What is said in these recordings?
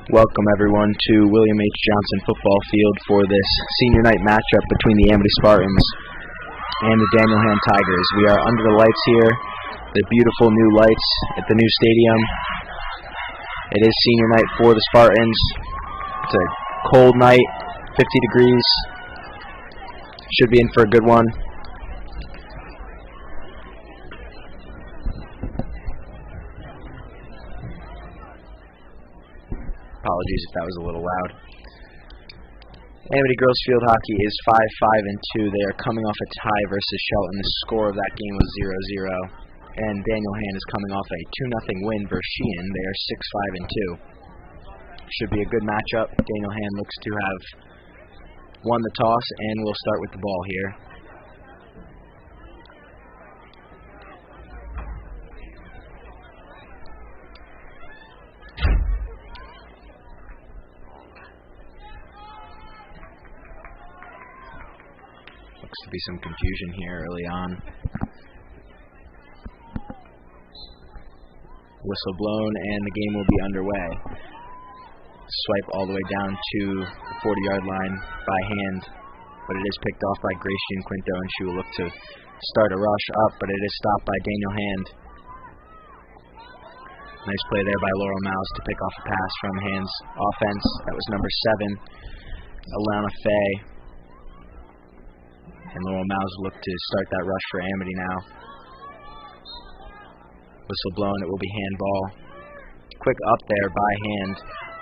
Welcome everyone to William H. Johnson football field for this senior night matchup between the Amity Spartans and the Daniel Hand Tigers. We are under the lights here, the beautiful new lights at the new stadium. It is senior night for the Spartans. It's a cold night, 50 degrees. Should be in for a good one. Apologies if that was a little loud. Amity girls field hockey is 5-5-2. They are coming off a tie versus Shelton. The score of that game was 0-0. And Daniel Hand is coming off a 2-0 win versus Sheehan. They are 6-5-2. Should be a good matchup. Daniel Hand looks to have won the toss, and we'll start with the ball here. Looks to be some confusion here early on. Whistle blown, and the game will be underway. Swipe all the way down to the 40-yard line by Hand, but it is picked off by Gracian Quinto, and she will look to start a rush up, but it is stopped by Daniel Hand. Nice play there by Laurel Mouse to pick off a pass from Hand's offense. That was number 7, Alana Faye. And Laurel Mouse look to start that rush for Amity now. Whistle blown, it will be handball. Quick up there by Hand.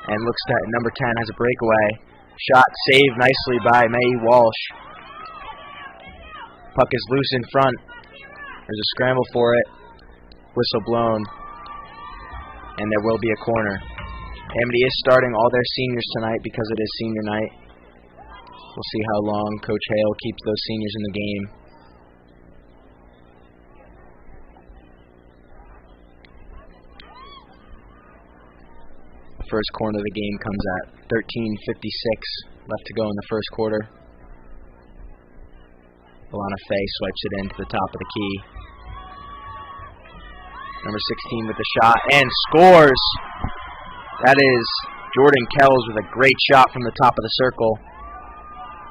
And looks at number 10 has a breakaway. Shot saved nicely by Mae Walsh. Puck is loose in front. There's a scramble for it. Whistle blown. And there will be a corner. Amity is starting all their seniors tonight because it is senior night. We'll see how long Coach Hale keeps those seniors in the game. The first corner of the game comes at 13:56 left to go in the first quarter. Alana Faye swipes it into the top of the key. Number 16 with the shot and scores! That is Jordan Kells with a great shot from the top of the circle.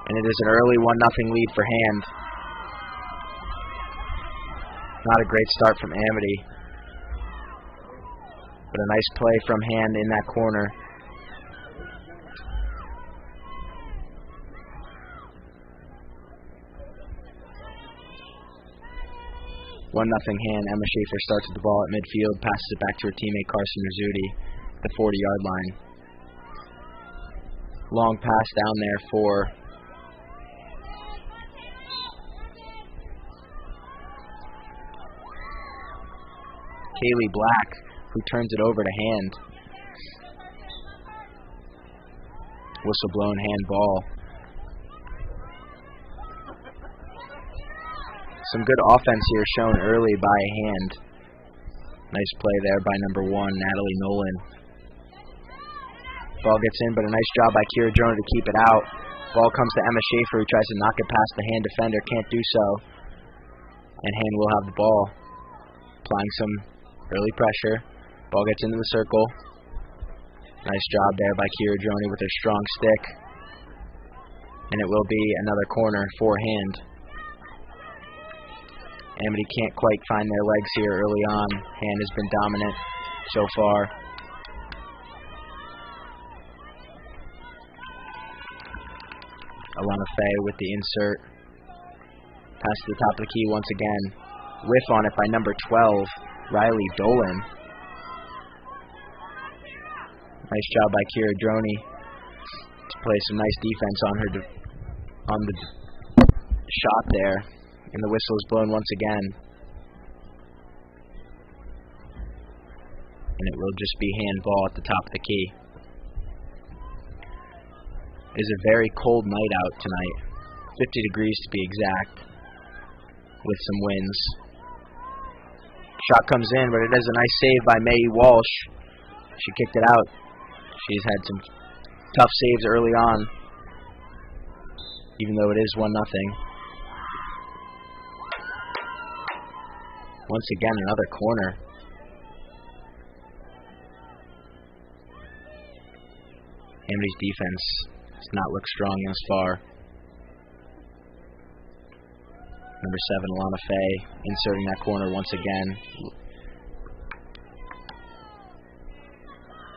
And it is an early 1-0 lead for Hand. Not a great start from Amity, but a nice play from Hand in that corner. One nothing Hand. Emma Schaefer starts with the ball at midfield, passes it back to her teammate Carson Rizzuti at the 40-yard line. Long pass down there for Kaylee Black, who turns it over to Hand. Whistle blown, handball. Some good offense here shown early by Hand. Nice play there by number 1, Natalie Nolan. Ball gets in, but a nice job by Kira Jonah to keep it out. Ball comes to Emma Schaefer, who tries to knock it past the Hand defender, can't do so. And Hand will have the ball. Applying some early pressure. Ball gets into the circle. Nice job there by Kira Droney with her strong stick. And it will be another corner for Hand. Amity can't quite find their legs here early on. Hand has been dominant so far. Alana Faye with the insert. Pass to the top of the key once again. Whiff on it by number 12. Riley Dolan. Nice job by Kira Droney to play some nice defense on her on the shot there, and the whistle is blown once again. And it will just be handball at the top of the key. It is a very cold night out tonight, 50 degrees to be exact, with some winds. Shot comes in, but it is a nice save by Mae Walsh. She kicked it out. She's had some tough saves early on, even though it is 1-0. Once again, another corner. Amity's defense does not look strong thus far. Number 7, Alana Faye, inserting that corner once again.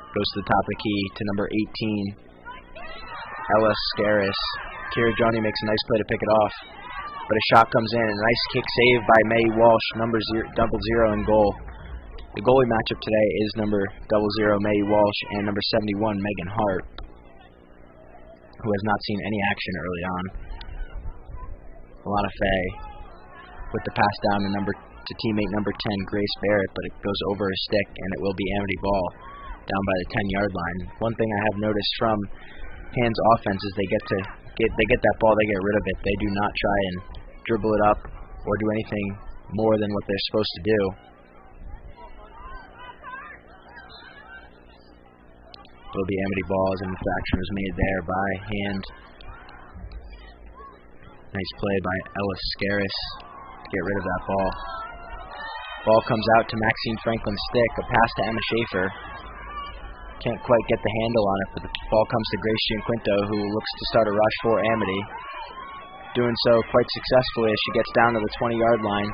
Goes to the top of the key to number 18, Ella Scaris. Kira Joni makes a nice play to pick it off, but a shot comes in. A nice kick save by May Walsh, number 00 in goal. The goalie matchup today is number 00 May Walsh and number 71 Megan Hart, who has not seen any action early on. Alana Faye with the pass down to teammate number 10 Grace Barrett, but it goes over her stick and it will be Amity ball down by the 10-yard line. One thing I have noticed from Hands offense is they get that ball, they get rid of it. They do not try and dribble it up or do anything more than what they're supposed to do. Will be Amity ball as an infraction was made there by Hand. Nice play by Ellis Scaris to get rid of that ball. Ball comes out to Maxine Franklin's stick. A pass to Emma Schaefer. Can't quite get the handle on it, but the ball comes to Grace Gianquinto, who looks to start a rush for Amity. Doing so quite successfully as she gets down to the 20-yard line.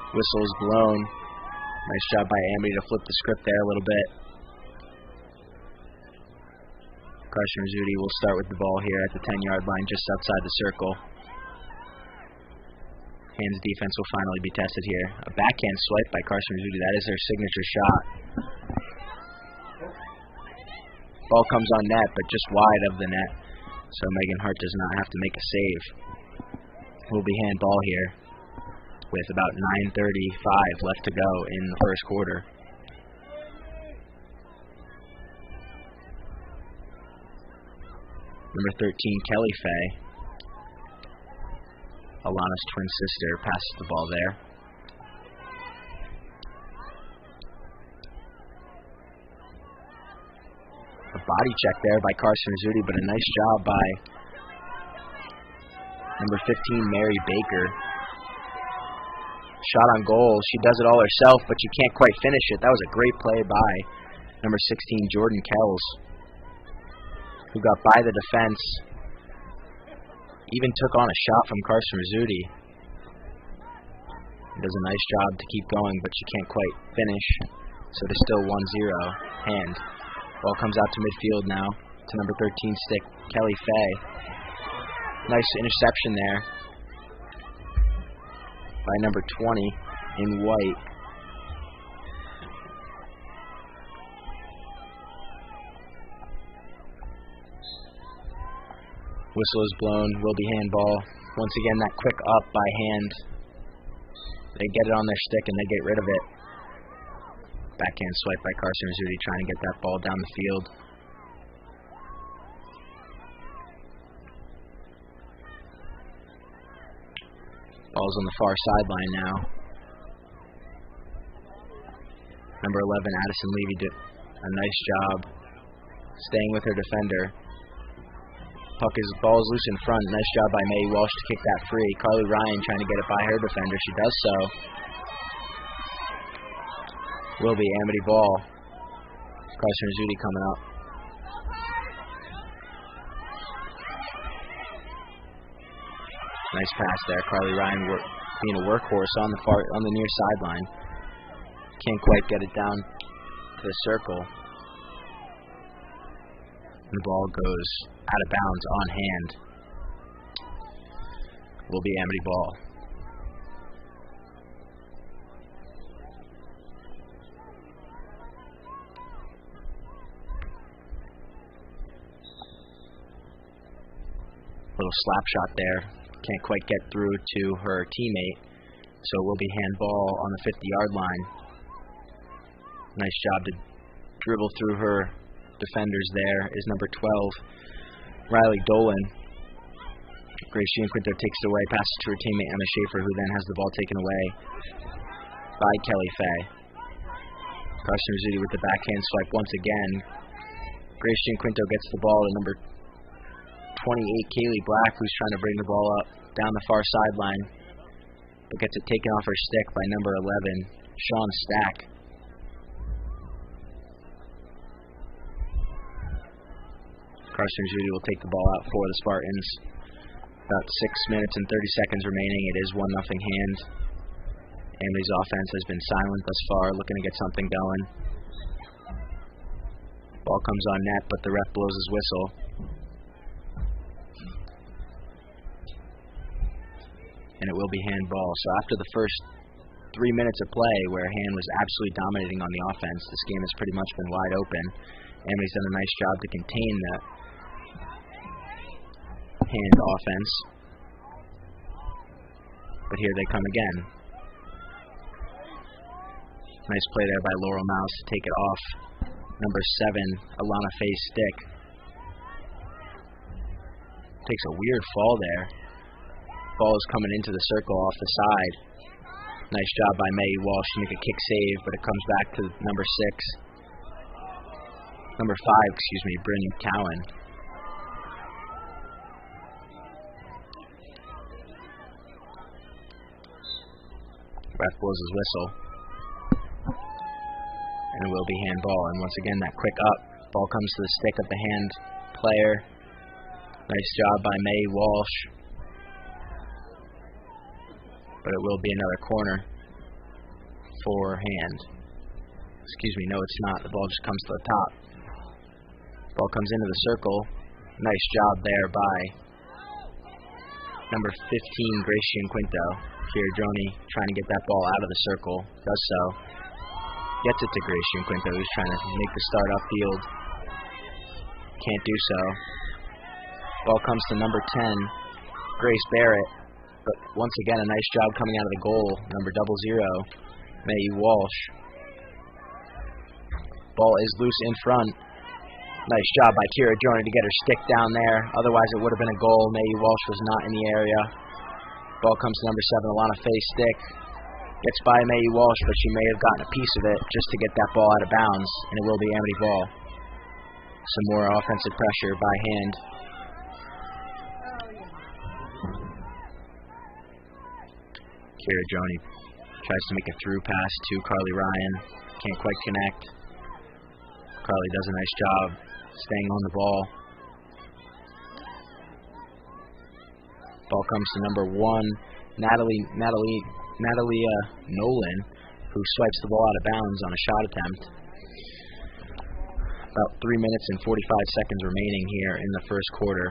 Whistle is blown. Nice job by Amity to flip the script there a little bit. Carson Rizzuti will start with the ball here at the 10-yard line just outside the circle. Hands defense will finally be tested here. A backhand swipe by Carson Rizzuti. That is their signature shot. Ball comes on net, but just wide of the net. So Megan Hart does not have to make a save. Will be handball here with about 9:35 left to go in the first quarter. Number 13, Kelly Faye, Alana's twin sister, passes the ball there. A body check there by Carson Rizzuti, but a nice job by number 15, Mary Baker. Shot on goal. She does it all herself, but she can't quite finish it. That was a great play by number 16, Jordan Kells, who got by the defense. Even took on a shot from Carson Rizzuti. Does a nice job to keep going, but she can't quite finish. So there's still 1-0. Hand. Ball comes out to midfield now to number 13 stick, Kelly Faye. Nice interception there by number 20 in white. Whistle is blown, will be handball. Once again, that quick up by Hand. They get it on their stick and they get rid of it. Backhand swipe by Carson Rizzuti trying to get that ball down the field. Ball's on the far sideline now. Number 11, Addison Levy did a nice job staying with her defender. Ball is loose in front. Nice job by May Walsh to kick that free. Carly Ryan trying to get it by her defender. She does so. Will be Amity ball. Carson Rizzuti coming up. Nice pass there. Carly Ryan being a workhorse on the near sideline. Can't quite get it down to the circle. And the ball goes out of bounds on Hand. Will be Amity ball. Little slap shot there. Can't quite get through to her teammate. So it will be handball on the 50-yard line. Nice job to dribble through her defenders there is number 12, Riley Dolan. Grace Gianquinto takes it away, passes to her teammate Emma Schaefer, who then has the ball taken away by Kelly Faye. Carson Rizzuti with the backhand swipe once again. Grace Gianquinto gets the ball to number 28, Kaylee Black, who's trying to bring the ball up down the far sideline. but gets it taken off her stick by number 11, Sean Stack. Carson Judy will take the ball out for the Spartans. About 6 minutes and 30 seconds remaining. It is 1-0 Hand. Amity's offense has been silent thus far, looking to get something going. Ball comes on net, but the ref blows his whistle. And it will be handball. So after the first 3 minutes of play, where Hand was absolutely dominating on the offense, this game has pretty much been wide open. Amity's done a nice job to contain that Hand offense. But here they come again. Nice play there by Laurel Mouse to take it off number 7, Alana Faye's stick. Takes a weird fall there. Ball is coming into the circle off the side. Nice job by May Walsh to make a kick save, but it comes back to number 5, Bryn Cowan. Ref blows his whistle. And it will be handball. And once again, that quick up. Ball comes to the stick of the Hand player. Nice job by May Walsh. But it will be another corner for Hand. Excuse me, no it's not. The ball just comes to the top. Ball comes into the circle. Nice job there by number 15, Gracian Quinto. Chiargioni trying to get that ball out of the circle. Does so. Gets it to Gracian Quinto, who's trying to make the start upfield. Can't do so. Ball comes to number 10, Grace Barrett. But once again, a nice job coming out of the goal. Number 00, May Walsh. Ball is loose in front. Nice job by Chiargioni to get her stick down there. Otherwise, it would have been a goal. May Walsh was not in the area. Ball comes to number 7, Alana Faye's stick. Gets by May Walsh, but she may have gotten a piece of it just to get that ball out of bounds, and it will be Amity ball. Some more offensive pressure by Hand. Chiargioni tries to make a through pass to Carly Ryan. Can't quite connect. Carly does a nice job staying on the ball. Ball comes to number 1, Natalie Nolan, who swipes the ball out of bounds on a shot attempt. About 3 minutes and 45 seconds remaining here in the first quarter.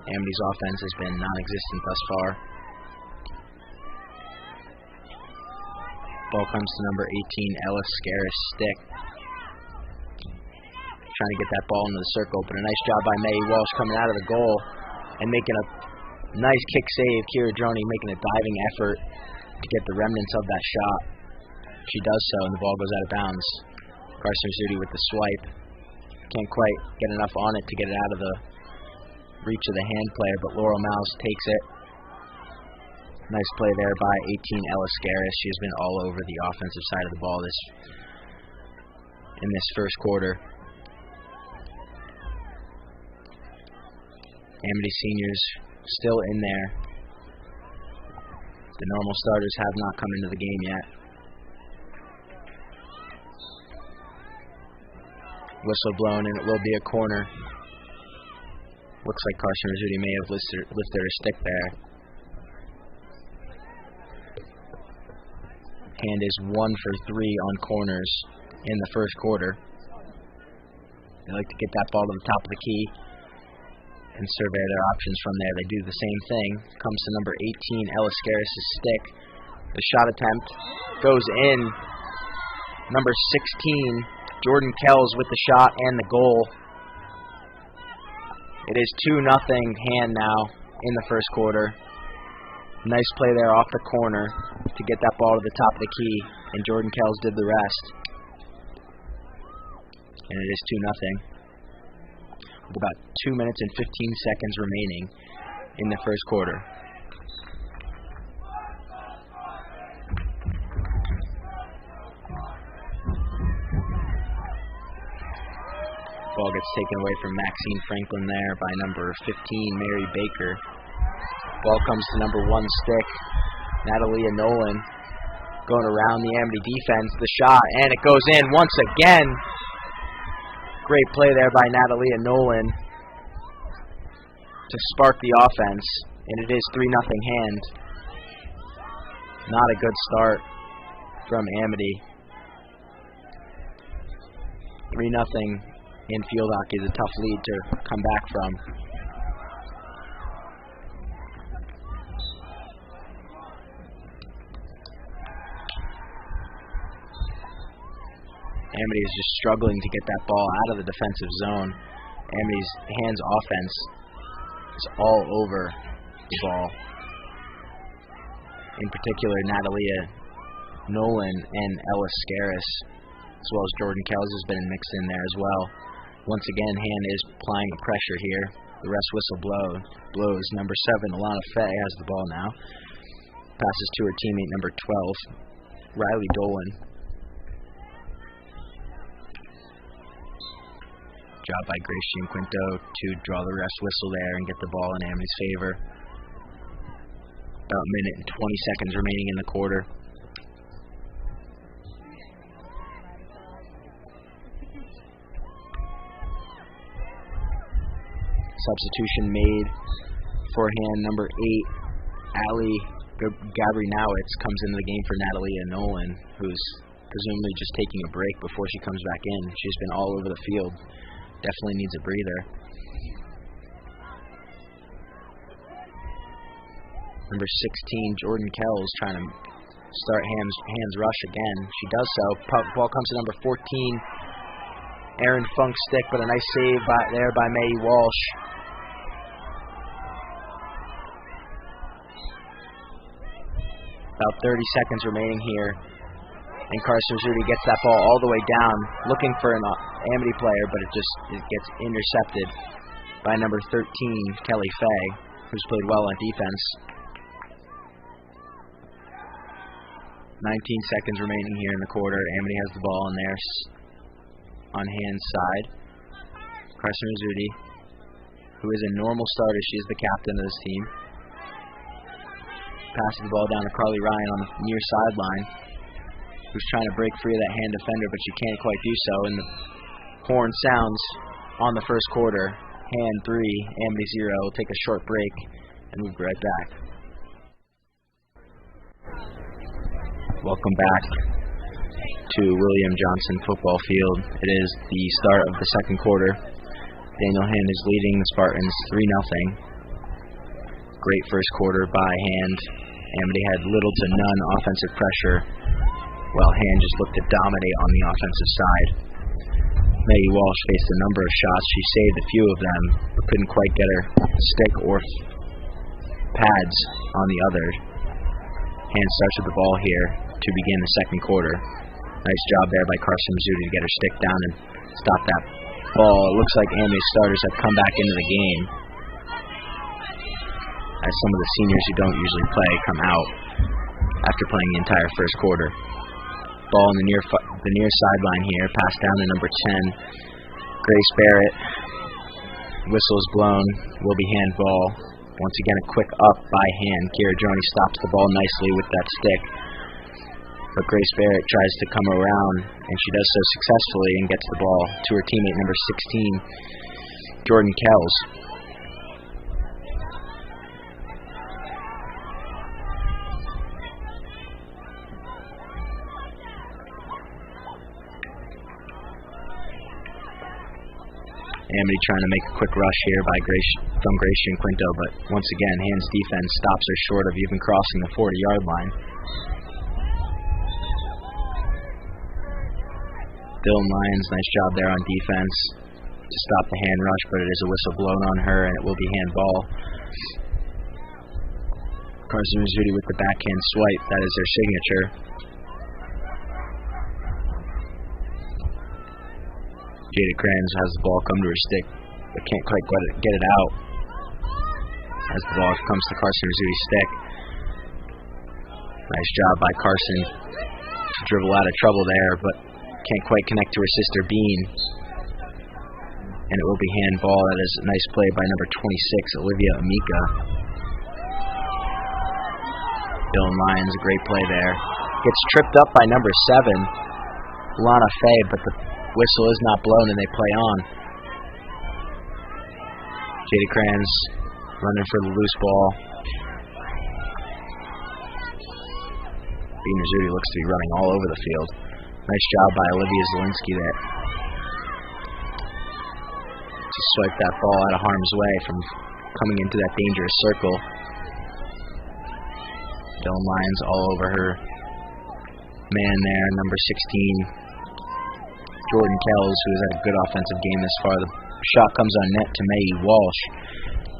Amity's offense has been non-existent thus far. Ball comes to number 18, Ellis Scaris stick. Trying to get that ball into the circle, but a nice job by May Walsh coming out of the goal and making a nice kick save. Chiargioni making a diving effort to get the remnants of that shot. She does so, and the ball goes out of bounds. Carson Zudi with the swipe. Can't quite get enough on it to get it out of the reach of the Hand player, but Laurel Mouse takes it. Nice play there by 18, Ellis Scaris. She has been all over the offensive side of the ball in this first quarter. Amity seniors still in there. The normal starters have not come into the game yet. Whistle blown, and it will be a corner. Looks like Carson Rizzuti may have lifted her stick there. Hand is 1 for 3 on corners in the first quarter. They like to get that ball to the top of the key and survey their options from there. They do the same thing. Comes to number 18, Ellis Scaris' stick. The shot attempt goes in. Number 16, Jordan Kells with the shot and the goal. It is 2-0 Hand now in the first quarter. Nice play there off the corner to get that ball to the top of the key, and Jordan Kells did the rest. And it is 2-0 with about 2 minutes and 15 seconds remaining in the first quarter. Ball gets taken away from Maxine Franklin there by number 15, Mary Baker. Ball comes to number 1 stick, Natalia Nolan going around the Amity defense. The shot, and it goes in once again. Great play there by Natalia Nolan to spark the offense, and it is 3-0 Hand. Not a good start from Amity. 3-0 in field hockey is a tough lead to come back from. Amity is just struggling to get that ball out of the defensive zone. Amity's Hands offense is all over the ball. In particular, Natalia Nolan and Ella Scaris, as well as Jordan Kells has been mixed in there as well. Once again, Hand is applying the pressure here. The rest whistle blows. Number 7, Alana Fay, has the ball now. Passes to her teammate, number 12, Riley Dolan. Job by Grace Quinto to draw the rest whistle there and get the ball in Amity's favor. About a minute and 20 seconds remaining in the quarter. Substitution made for Hand. Number 8, Allie Gabrinowitz, comes into the game for Natalia Nolan, who's presumably just taking a break before she comes back in. She's been all over the field. Definitely needs a breather. Number 16, Jordan Kells, trying to start Hands rush again. She does so. Ball comes to number 14, Erin Funk's stick, but a nice save there by May Walsh. About 30 seconds remaining here, and Carson Zutti gets that ball all the way down, looking for an Amity player, but it gets intercepted by number 13, Kelly Fay, who's played well on defense. 19 seconds remaining here in the quarter. Amity has the ball on their on Hand's side. Carson Zutti, who is a normal starter, she is the captain of this team. Passes the ball down to Carly Ryan on the near sideline, who's trying to break free of that Hand defender, but she can't quite do so. And the horn sounds on the first quarter. Hand 3, Amity 0. We'll take a short break and we'll be right back. Welcome back to William Johnson football field. It is the start of the second quarter. Daniel Hand is leading the Spartans 3-0. Great first quarter by Hand. Amity had little to none offensive pressure, while Hand just looked to dominate on the offensive side. Maggie Walsh faced a number of shots. She saved a few of them, but couldn't quite get her stick or pads on the other. Hand starts with the ball here to begin the second quarter. Nice job there by Carson Zutti to get her stick down and stop that ball. It looks like Amity's starters have come back into the game, as some of the seniors who don't usually play come out after playing the entire first quarter. Ball in the near sideline here, passed down to number 10, Grace Barrett. Whistle is blown, will be handball. Once again, a quick up by Hand. Kira Joni stops the ball nicely with that stick, but Grace Barrett tries to come around, and she does so successfully and gets the ball to her teammate number 16, Jordan Kells. Amity trying to make a quick rush here from Grace Quinto, but once again, Hand's defense stops her short of even crossing the 40-yard line. Dylan Lyons, nice job there on defense to stop the Hand rush, but it is a whistle blown on her, and it will be handball. Carson Zutti with the backhand swipe, that is their signature. Jada Kranz has the ball come to her stick, but can't quite get it out as the ball comes to Carson Zutti's stick. Nice job by Carson to dribble out of trouble there, but can't quite connect to her sister Bean. And it will be handball. That is a nice play by number 26, Olivia Amika. Dylan Lyons, a great play there. Gets tripped up by number 7, Lana Fay, but the whistle is not blown and they play on. Jada Kranz running for the loose ball. Bean Rizzuti looks to be running all over the field. Nice job by Olivia Zielinski there to swipe that ball out of harm's way from coming into that dangerous circle. Dylan Lyons all over her man there, number 16, Jordan Kells, who has had a good offensive game this far. The shot comes on net to Mae Walsh.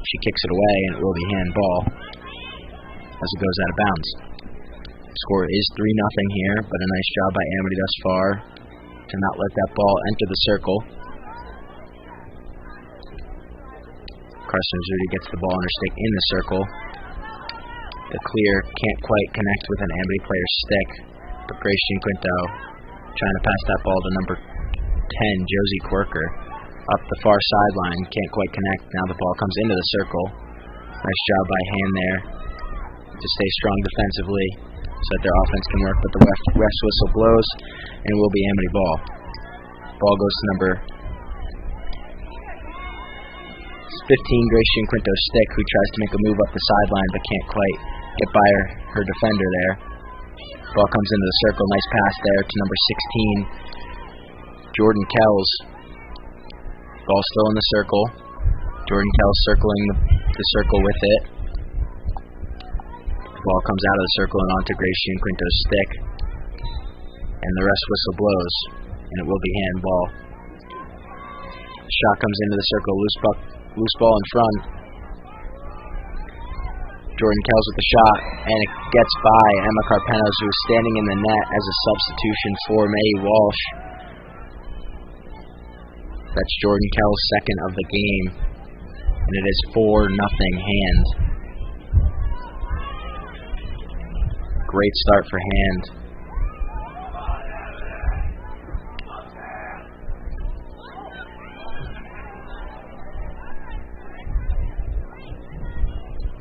She kicks it away, and it will be handball as it goes out of bounds. Score is 3-0 here, but a nice job by Amity thus far to not let that ball enter the circle. Carson Rizzuti gets the ball on her stick in the circle. The clear can't quite connect with an Amity player's stick, but Grace Quinto trying to pass that ball to number 10, Josie Quirker, up the far sideline, can't quite connect. Now the ball comes into the circle. Nice job by Han there to stay strong defensively so that their offense can work, but the ref's whistle blows and it will be Amity ball. Ball goes to number 15, Grace Quinto's stick, who tries to make a move up the sideline but can't quite get by her defender there. Ball comes into the circle, nice pass there to number 16, Jordan Kells. Ball still in the circle. Jordan Kells circling the circle with it. The ball comes out of the circle and onto Grace Quinto's stick. And the rest whistle blows, and it will be handball. Shot comes into the circle, loose ball in front. Jordan Kells with the shot, and it gets by Emma Carpenos, who is standing in the net as a substitution for Mae Walsh. That's Jordan Kells' second of the game, and it is 4-0 Hand. Great start for Hand.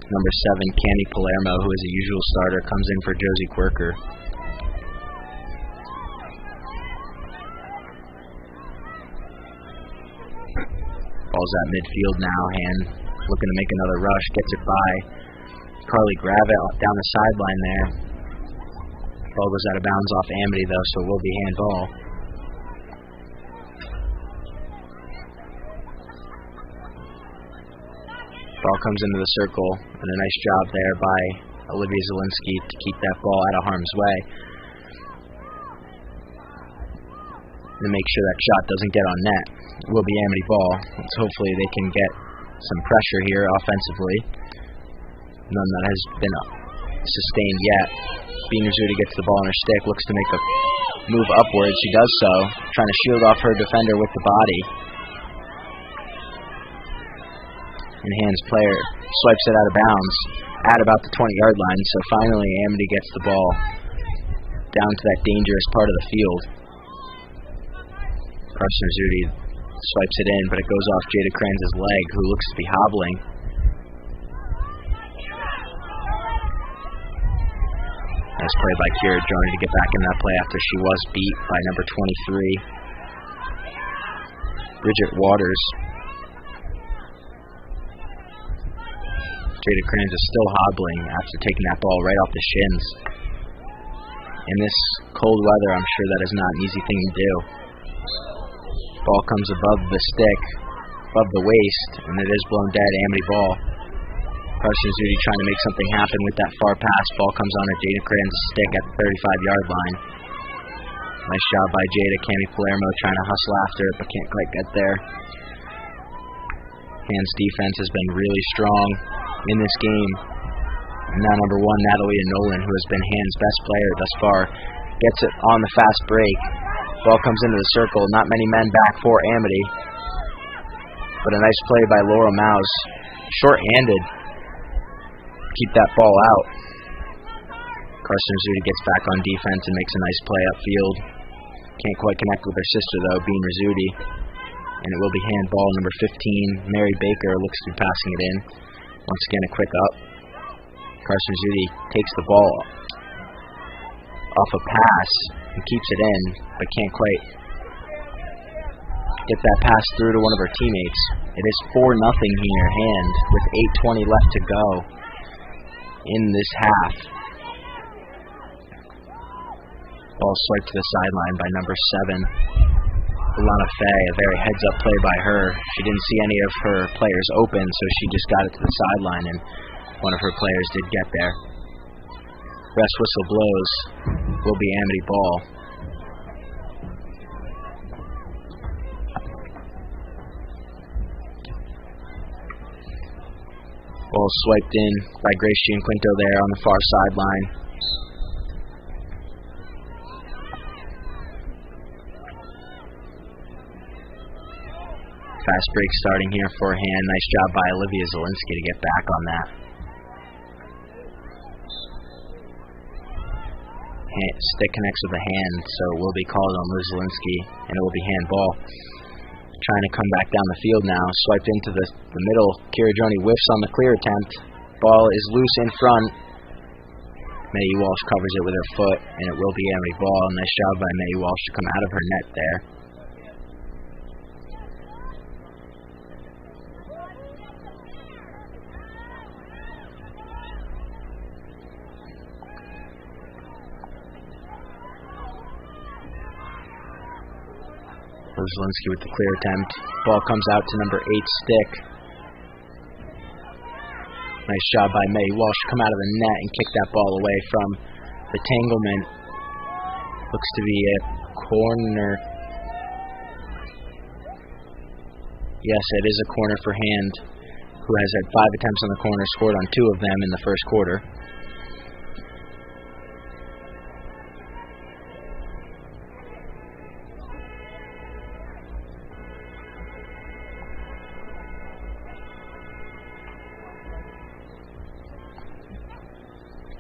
Number 7, Candy Palermo, who is a usual starter, comes in for Josie Quirker. Ball's at midfield now. Han looking to make another rush, gets it by Carly Gravitt down the sideline there. Ball goes out of bounds off Amity though, so it will be handball. Ball comes into the circle, and a nice job there by Olivia Zielinski to keep that ball out of harm's way and make sure that shot doesn't get on net. It will be Amity ball. So hopefully they can get some pressure here offensively. None that has been sustained yet. Bean Rizzuti gets the ball on her stick, looks to make a move upwards. She does so, trying to shield off her defender with the body. And Hand's player swipes it out of bounds at about the 20-yard line. So finally Amity gets the ball down to that dangerous part of the field. Carson Rizzuti swipes it in, but it goes off Jada Kranz's leg, who looks to be hobbling. Nice play by Kira Joni to get back in that play after she was beat by number 23, Bridget Waters. Jada Kranz is still hobbling after taking that ball right off the shins. In this cold weather, I'm sure that is not an easy thing to do. Ball comes above the stick, above the waist, and it is blown dead. Amity ball. Carson Rizzuti trying to make something happen with that far pass. Ball comes on at Jada Kranz's stick at the 35-yard line. Nice job by Jada. Candy Palermo trying to hustle after it, but can't quite get there. Hand's defense has been really strong in this game. And now number 1, Natalia Nolan, who has been Hand's best player thus far, gets it on the fast break. Ball comes into the circle. Not many men back for Amity. But a nice play by Laura Mouse. Short-handed. Keep that ball out. Carson Rizzuti gets back on defense and makes a nice play upfield. Can't quite connect with her sister though, Bean Rizzuti. And it will be handball. Number 15, Mary Baker, looks to be passing it in. Once again, a quick up. Carson Zudi takes the ball off a pass and keeps it in, but can't quite get that pass through to one of her teammates. It is 4-0 here, Hand, with 8:20 left to go in this half. Ball swiped to the sideline by number 7, Alana Faye. A very heads-up play by her. She didn't see any of her players open, so she just got it to the sideline, and one of her players did get there. Rest whistle blows. Will be Amity ball. Ball swiped in by Grace Gianquinto there on the far sideline. Fast break starting here for Hand. Nice job by Olivia Zielinski to get back on that. Stick connects with the hand, so it will be called on Liz Zielinski, and it will be handball. Trying to come back down the field now. Swiped into the middle. Kira Joni whiffs on the clear attempt. Ball is loose in front. Mae Walsh covers it with her foot, and it will be Amity ball. Nice job by Mae Walsh to come out of her net there. Zielinski with the clear attempt. Ball comes out to number 8, Stick. Nice job by Mae Walsh to come out of the net and kick that ball away from the tanglement. Looks to be a corner. Yes, it is a corner for Hand, who has had 5 attempts on the corner, scored on 2 of them in the first quarter.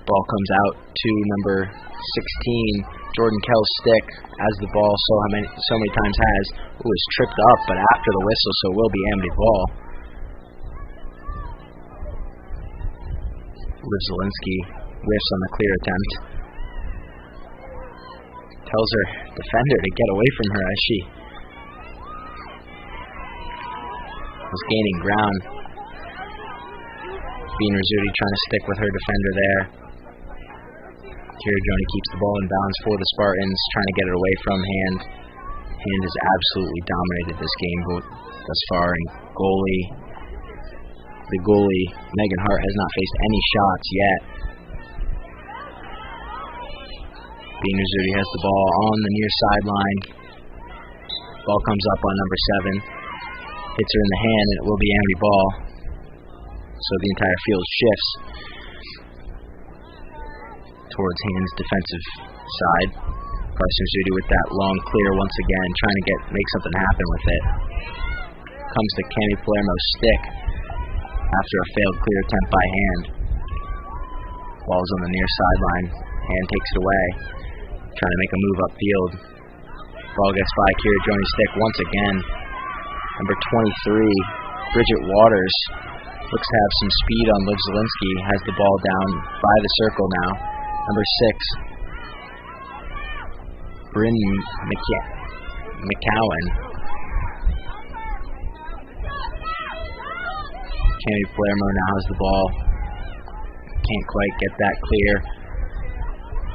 Ball comes out to number 16, Jordan Kell's Stick, as the ball so many times has. Is tripped up, but after the whistle, so it will be Amity ball. Liv Zielinski whiffs on the clear attempt. Tells her defender to get away from her as she was gaining ground. Bean Rizzuti trying to stick with her defender there. Kira Joni keeps the ball in bounds for the Spartans, trying to get it away from Hand. Hand has absolutely dominated this game thus far, and the goalie, Megan Hart, has not faced any shots yet. Bean Rizzuti has the ball on the near sideline. Ball comes up on number 7. Hits her in the hand, and it will be Amity ball. So the entire field shifts towards Hand's defensive side. Carson Zudi with that long clear once again, trying to make something happen with it. Comes to Cami Palermo's Stick after a failed clear attempt by Hand. Ball's on the near sideline. Hand takes it away, trying to make a move upfield. Ball gets by Kira Joni's Stick once again. Number 23, Bridget Waters, looks to have some speed on Liv Zielinski, has the ball down by the circle now. Number 6, Bryn McCowan. Cami Palermo now has the ball. Can't quite get that clear.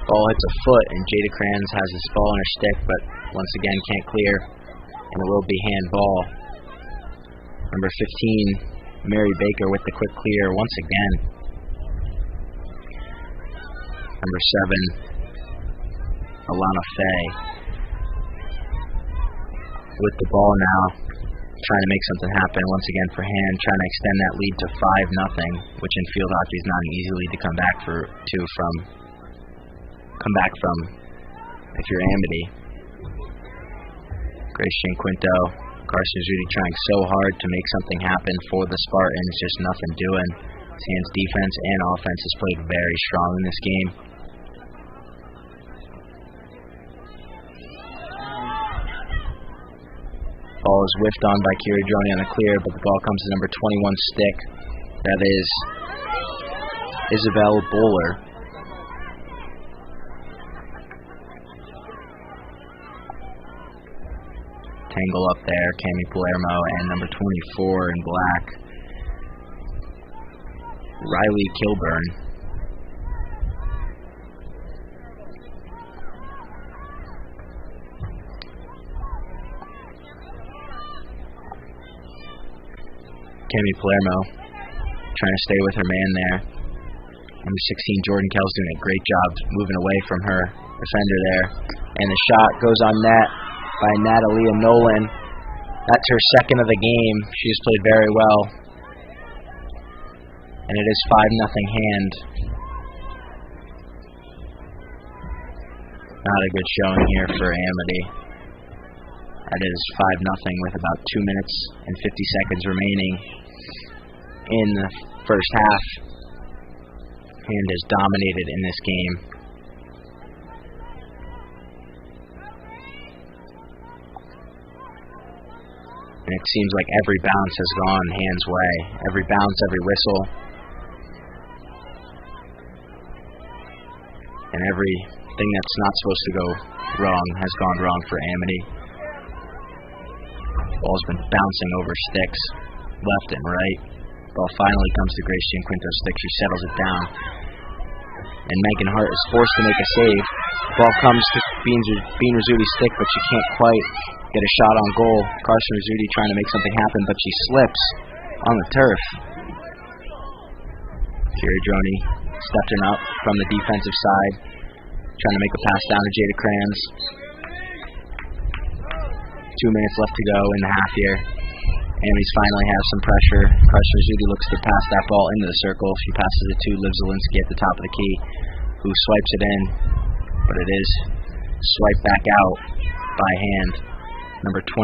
Ball hits a foot, and Jada Kranz has this ball on her stick, but once again can't clear, and it will be handball. Number 15, Mary Baker with the quick clear once again. Number 7, Alana Faye with the ball now, trying to make something happen once again for Hand, trying to extend that lead to 5-0, which in field hockey is not easy lead to come back from if you're Amity. Grace Gianquinto, Carson Zudi trying so hard to make something happen for the Spartans, just nothing doing. Hand's defense and offense has played very strong in this game. Ball is whiffed on by Kira Joni on the clear, but the ball comes to number 21, Stick. That is Isabel Bowler. Tangle up there, Cami Palermo, and number 24 in black, Riley Kilburn. Cami Palermo trying to stay with her man there. Number 16, Jordan Kell's doing a great job moving away from her defender there. And the shot goes on net by Natalia Nolan. That's her second of the game. She has played very well. And it is 5-0 hand. Not a good showing here for Amity. That is 5-0 with about 2 minutes and 50 seconds remaining in the first half. Hand has dominated in this game. And it seems like every bounce has gone Hand's way. Every bounce, every whistle. And everything that's not supposed to go wrong has gone wrong for Amity. Ball's been bouncing over sticks, left and right. Ball finally comes to Gracie Quinto's stick. She settles it down. And Megan Hart is forced to make a save. The ball comes to Bean Rizzuti's stick, but she can't quite get a shot on goal. Carson Rizzuti trying to make something happen, but she slips on the turf. Kiri Droney stepping up from the defensive side, trying to make a pass down to Jada Kranz. 2 minutes left to go in the half here. Amity's finally have some pressure. Carson Rizzuti looks to pass that ball into the circle. She passes it to Liv Zielinski at the top of the key, who swipes it in, but it is swiped back out by Hand. Number 23,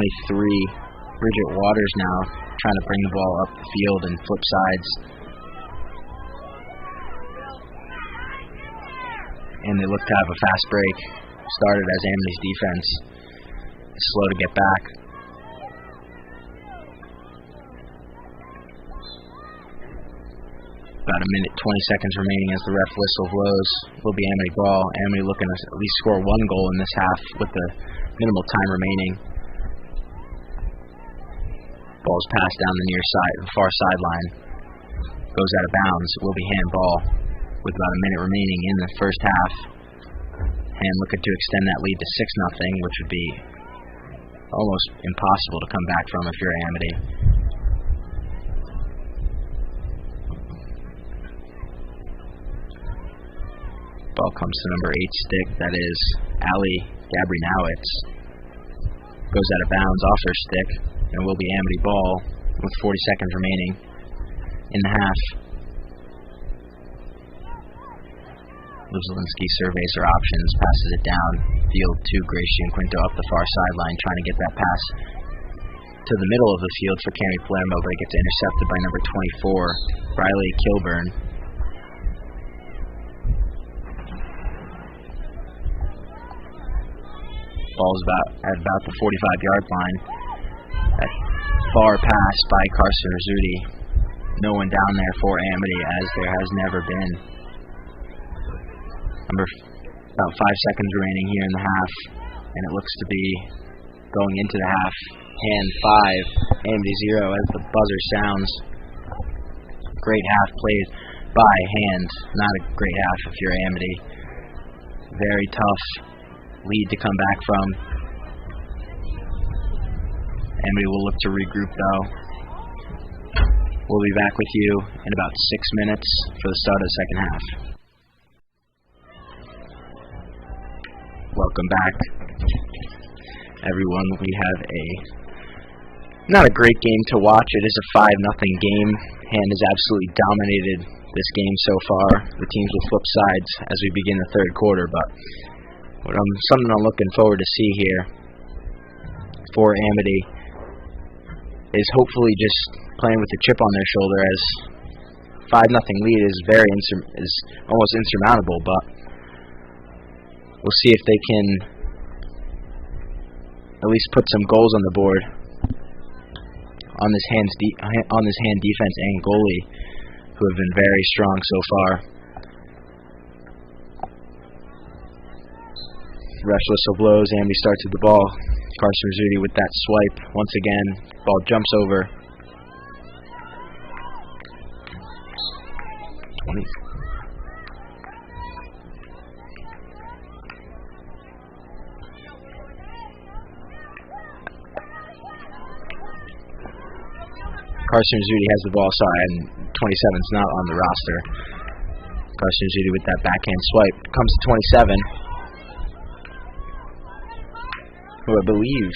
Bridget Waters now trying to bring the ball up the field and flip sides. And they look to have a fast break. Started as Amity's defense is slow to get back. About a minute, 20 seconds remaining as the ref whistle blows. Will be Amity ball. Amity looking to at least score one goal in this half with the minimal time remaining. Ball's passed down the near side, the far sideline. Goes out of bounds. It will be handball with about a minute remaining in the first half. And looking to extend that lead to 6-0, which would be almost impossible to come back from if you're Amity. Ball comes to number 8 stick, that is Allie Gabrielowitz. Goes out of bounds off her stick, and will be Amity ball with 40 seconds remaining in the half. Liv Zielinski surveys her options, passes it down field to Gracie Quinto up the far sideline, trying to get that pass to the middle of the field for Cami Palermo, but it gets intercepted by number 24, Riley Kilburn. Ball's at about the 45-yard line. That far pass by Carson Rizzuti. No one down there for Amity, as there has never been. About 5 seconds remaining here in the half, and it looks to be going into the half. Hand 5, Amity 0 as the buzzer sounds. Great half played by Hand. Not a great half if you're Amity. Very tough lead to come back from. Amity will look to regroup though. We'll be back with you in about 6 minutes for the start of the second half. Welcome back, everyone. We have not a great game to watch. It is a 5-0 game. Hand has absolutely dominated this game so far. The teams will flip sides as we begin the third quarter, but something I'm looking forward to see here for Amity is hopefully just playing with a chip on their shoulder, as 5-0 lead is almost insurmountable, but we'll see if they can at least put some goals on the board on this Hand defense and goalie, who have been very strong so far. Ref whistle blows. Amity starts with the ball. Carson Rizzuti with that swipe. Once again, ball jumps over. 20. Carson Rizzuti has the ball. Sorry, and 27's not on the roster. Carson Rizzuti with that backhand swipe. Comes to 27. Who I believe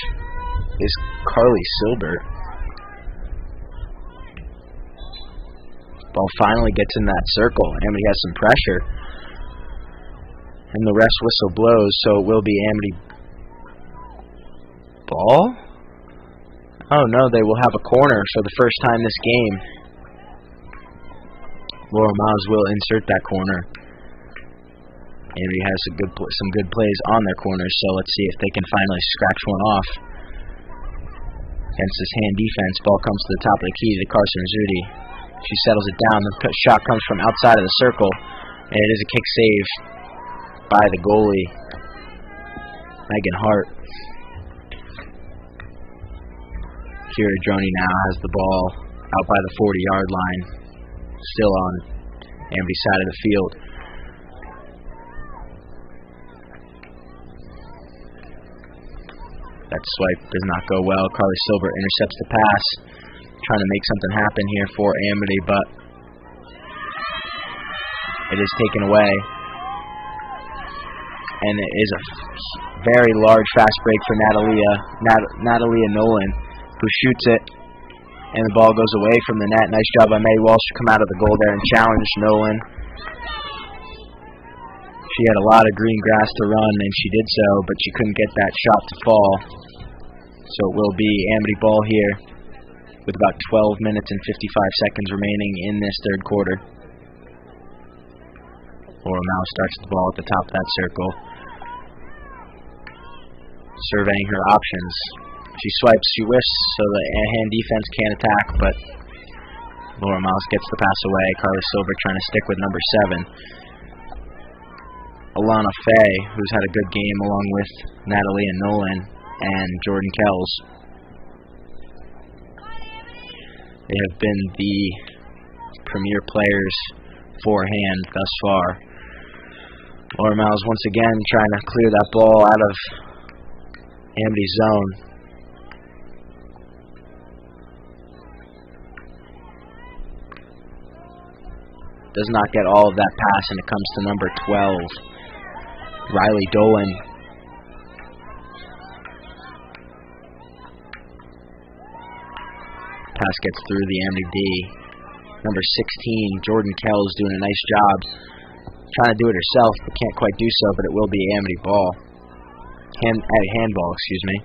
is Carly Silber. Ball finally gets in that circle. Amity has some pressure. And the ref's whistle blows, so it will be Amity ball? Oh no, they will have a corner for the first time this game. Laura Miles will insert that corner. Amity has some good plays on their corners, so let's see if they can finally scratch one off. Against this hand defense, ball comes to the top of the key to Carson Rizzuti. She settles it down. The shot comes from outside of the circle, and it is a kick save by the goalie, Megan Hart. Kira Droney now has the ball out by the 40-yard line, still on Amity's side of the field. That swipe does not go well. Carly Silver intercepts the pass, trying to make something happen here for Amity, but it is taken away. And it is a very large fast break for Natalia Nolan, who shoots it, and the ball goes away from the net. Nice job by Maddie Walsh to come out of the goal there and challenge Nolan. She had a lot of green grass to run, and she did so, but she couldn't get that shot to fall. So it will be Amity ball here with about 12 minutes and 55 seconds remaining in this third quarter. Laura now starts the ball at the top of that circle, surveying her options. She swipes, she whisks, so the hand defense can't attack, but Laura Miles gets the pass away. Carly Silver trying to stick with number 7. Alana Faye, who's had a good game along with Natalia Nolan and Jordan Kells. They have been the premier players forehand thus far. Laura Miles once again trying to clear that ball out of Amity's zone. Does not get all of that pass, and it comes to number 12, Riley Dolan. Pass gets through the Amity D. Number 16, Jordan Kells, doing a nice job. Trying to do it herself, but can't quite do so, but it will be Amity ball. Handball, excuse me.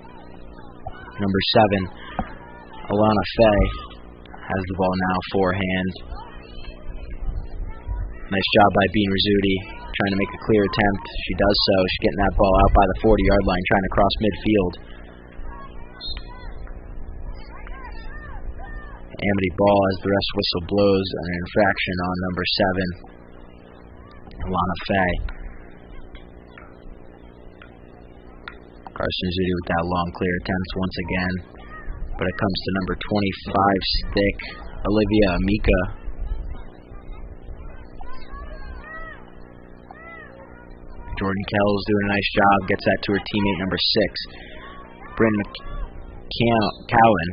Number 7, Alana Faye, has the ball now forehand. Nice job by Bean Rizzuti, trying to make a clear attempt. She does so. She's getting that ball out by the 40-yard line, trying to cross midfield. Amity ball as the ref's whistle blows, an infraction on number 7, Alana Faye. Carson Rizzuti with that long clear attempt once again, but it comes to number 25 stick, Olivia Amika. Jordan Kells doing a nice job, gets that to her teammate number 6, Bryn Cowan,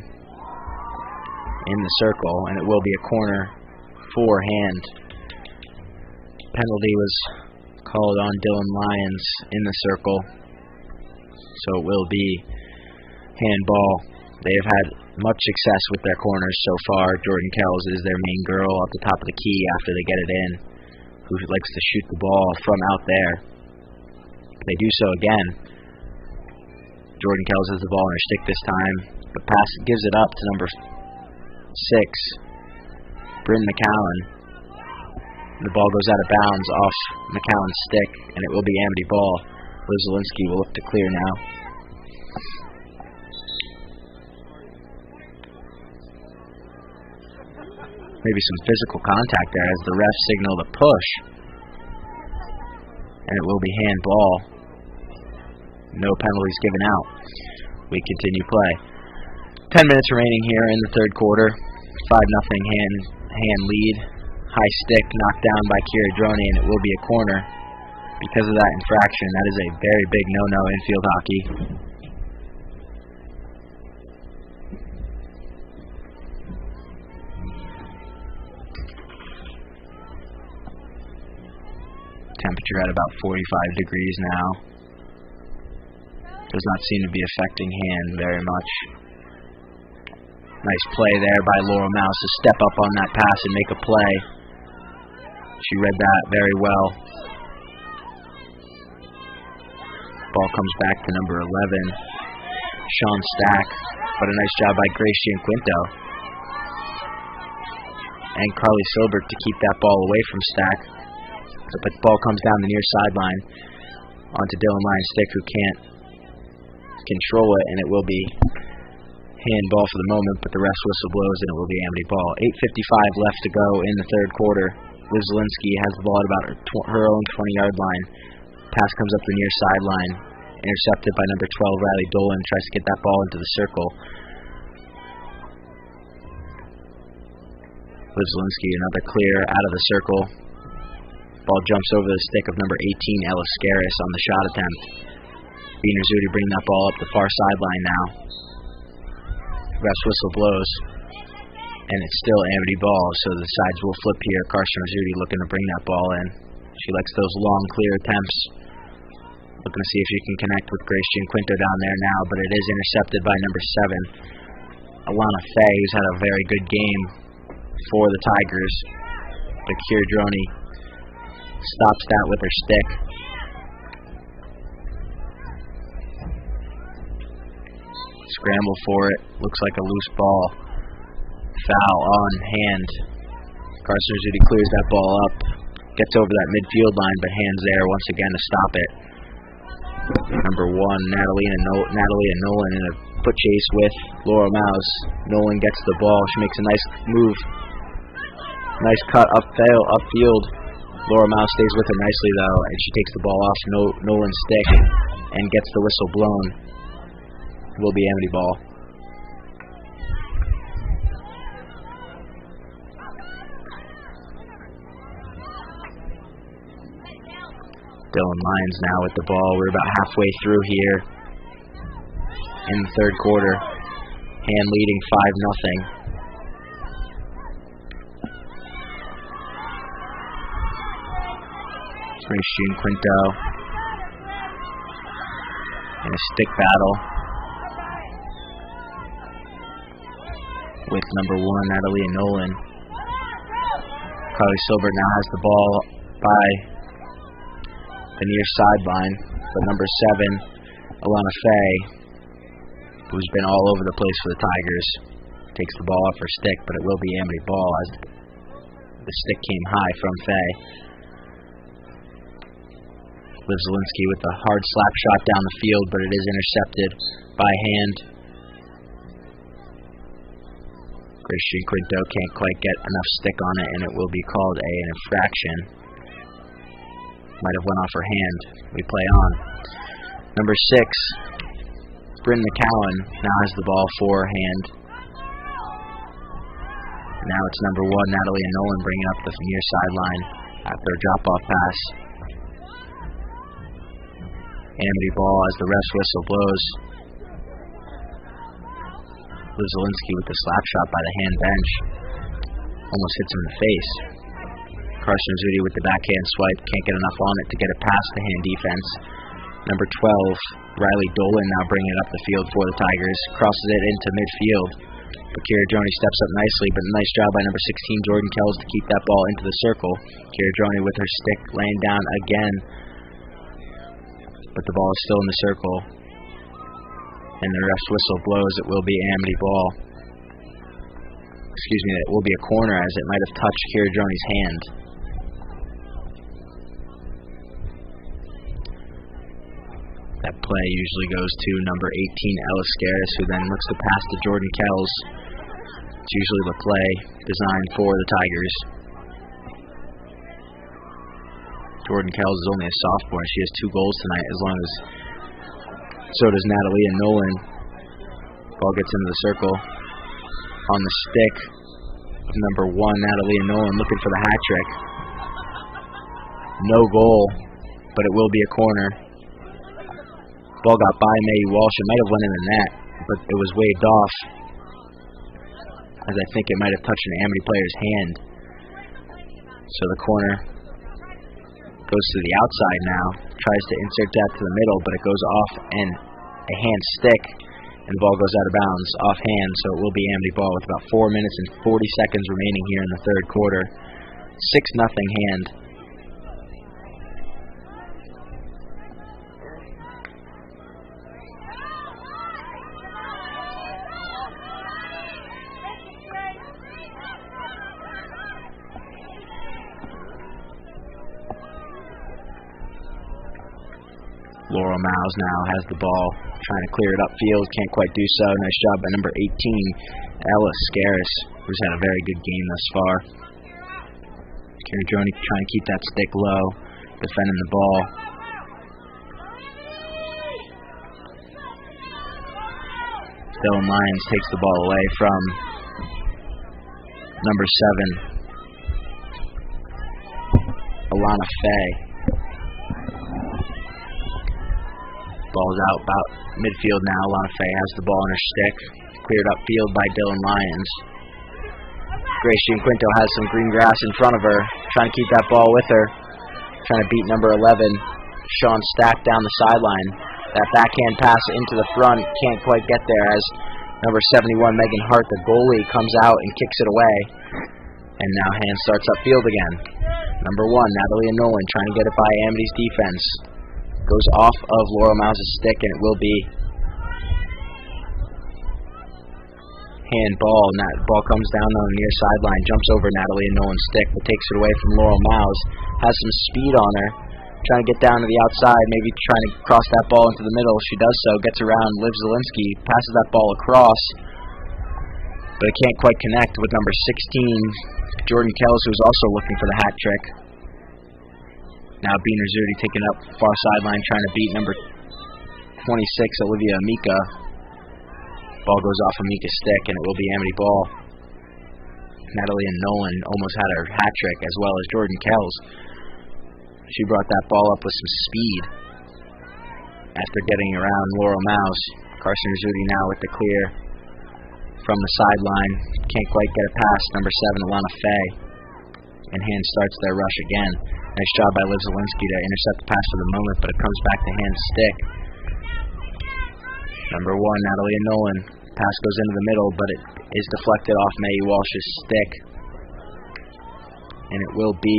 in the circle, and it will be a corner forehand. Penalty was called on Dylan Lyons in the circle, so it will be handball. They have had much success with their corners so far. Jordan Kells is their main girl at the top of the key after they get it in, who likes to shoot the ball from out there. They do so again. Jordan Kells has the ball in her stick this time. The pass gives it up to number 6, Bryn McCowan. The ball goes out of bounds off McCowan's stick, and it will be Amity ball. Liz Zielinski will look to clear now. Maybe some physical contact there as the ref signaled a push. And it will be handball. No penalties given out. We continue play. 10 minutes remaining here in the third quarter. 5-0 hand lead. High stick knocked down by Kiradroni, and it will be a corner. Because of that infraction, that is a very big no-no in field hockey. Temperature at about 45 degrees now. Does not seem to be affecting hand very much. Nice play there by Laura Mouse to step up on that pass and make a play. She read that very well. Ball comes back to number 11, Sean Stack, but a nice job by Grace Gianquinto. And Carly Silbert to keep that ball away from Stack. But the ball comes down the near sideline onto Dylan Lyons-Stick, who can't control it, and it will be handball for the moment, but the ref whistle blows, and it will be Amity ball. 8:55 left to go in the third quarter. Liz Zielinski has the ball at about her own 20-yard line. Pass comes up the near sideline, intercepted by number 12, Riley Dolan, tries to get that ball into the circle. Liz Zielinski, another clear out of the circle. Ball jumps over the stick of number 18, Ella Scaris, on the shot attempt. Wiener Zudi bring that ball up the far sideline now. Ref's whistle blows, and it's still Amity ball, so the sides will flip here. Carson Rizzuti looking to bring that ball in. She likes those long, clear attempts. Looking to see if she can connect with Grace Gianquinto down there now, but it is intercepted by number 7, Alana Faye, who's had a very good game for the Tigers. But Kiradroni stops that with her stick. Scramble for it. Looks like a loose ball. Foul on hand. Carson Rizzuti clears that ball up. Gets over that midfield line, but hands there once again to stop it. Number 1, Natalia Nolan in a foot chase with Laura Mouse. Nolan gets the ball. She makes a nice move. Nice cut upfield. Laura Mouse stays with her nicely, though, and she takes the ball off Nolan's stick and gets the whistle blown. It will be Amity ball. Dylan Lyons now with the ball. We're about halfway through here in the third quarter. Hand leading 5-0. Grace Gianquinto in a stick battle with number 1, Natalia Nolan. Carly Silbert now has the ball by the near sideline, but number 7, Alana Faye, who's been all over the place for the Tigers, takes the ball off her stick, but it will be Amity ball as the stick came high from Faye. Liv Zielinski with a hard slap shot down the field, but it is intercepted by hand. Grace Gianquinto can't quite get enough stick on it, and it will be called an infraction. Might have went off her hand. We play on. Number 6, Bryn McCowan now has the ball for hand. Now it's number 1, Natalia Nolan bringing up the near sideline after a drop-off pass. Amity ball as the ref's whistle blows. Liv Zielinski with the slap shot by the hand bench. Almost hits him in the face. Carson Rizzuti with the backhand swipe. Can't get enough on it to get it past the hand defense. Number 12, Riley Dolan now bringing it up the field for the Tigers. Crosses it into midfield. But Kiradroni steps up nicely, but a nice job by number 16, Jordan Kells, to keep that ball into the circle. Kiradroni with her stick laying down again. But the ball is still in the circle. And the ref's whistle blows. It will be Amity ball. Excuse me, it will be a corner as it might have touched Kiradroni's hand. That play usually goes to number 18, Ella Scaris, who then looks to pass to Jordan Kells. It's usually the play designed for the Tigers. Jordan Kells is only a sophomore. She has 2 goals tonight. As long as So does Natalie and Nolan. Ball gets into the circle. On the stick of number 1, Natalie and Nolan looking for the hat trick. No goal, but it will be a corner. Ball got by May Walsh. It might have went in the net, but it was waved off, as I think it might have touched an Amity player's hand. So the corner goes to the outside now. Tries to insert that to the middle, but it goes off and a hand stick, and the ball goes out of bounds off hand, so it will be Amity ball with about 4 minutes and 40 seconds remaining here in the third quarter. 6-0 hand. Laurel Miles now has the ball, trying to clear it upfield, can't quite do so. Nice job by number 18, Ella Scaris, who's had a very good game thus far. Kiradroni trying to keep that stick low, defending the ball. Dylan Lyons takes the ball away from number 7, Alana Faye. Ball's out about midfield now. Alana Faye has the ball in her stick. Cleared upfield by Dylan Lyons. Grace Jean Quinto has some green grass in front of her. Trying to keep that ball with her. Trying to beat number 11, Sean Stack, down the sideline. That backhand pass into the front can't quite get there as number 71, Megan Hart, the goalie, comes out and kicks it away. And now hand starts upfield again. Number 1, Natalie and Nolan trying to get it by Amity's defense. Goes off of Laurel Miles' stick, and it will be handball. And that ball comes down on the near sideline, jumps over Natalie and Nolan's stick, but takes it away from Laurel Miles. Has some speed on her, trying to get down to the outside, maybe trying to cross that ball into the middle. She does so, gets around Liv Zielinski, passes that ball across, but it can't quite connect with number 16, Jordan Kells, who's also looking for the hat trick. Now Beaner Zudi taking up far sideline, trying to beat number 26, Olivia Amika. Ball goes off Amika's stick, and it will be Amity ball. Natalie and Nolan almost had her hat trick, as well as Jordan Kells. She brought that ball up with some speed after getting around Laurel Mouse. Carson Rizzuti now with the clear from the sideline. Can't quite get it past number 7, Alana Faye. And hand starts their rush again. Nice job by Liv Zielinski to intercept the pass for the moment, but it comes back to Hand's stick. Number 1, Natalie and Nolan. Pass goes into the middle, but it is deflected off May Walsh's stick. And it will be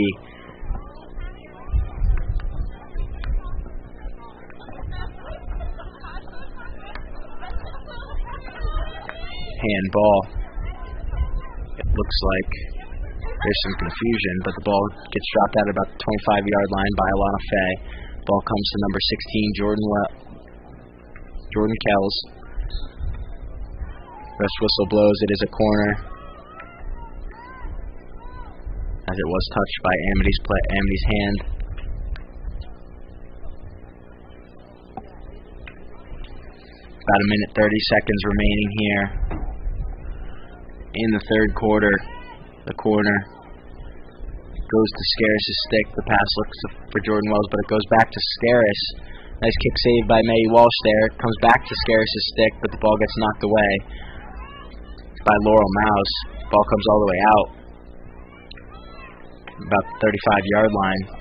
handball. It looks like there's some confusion, but the ball gets dropped out at about the 25-yard line by Alana Faye. Ball comes to number 16, Jordan Kells. Rest whistle blows. It is a corner, as it was touched by Amity's hand. About a minute 30 seconds remaining here in the third quarter. The corner goes to Scaris' stick. The pass looks for Jordan Wells, but it goes back to Scaris. Nice kick saved by May Walsh there. It comes back to Scaris' stick, but the ball gets knocked away by Laurel Mouse. Ball comes all the way out, about the 35-yard line.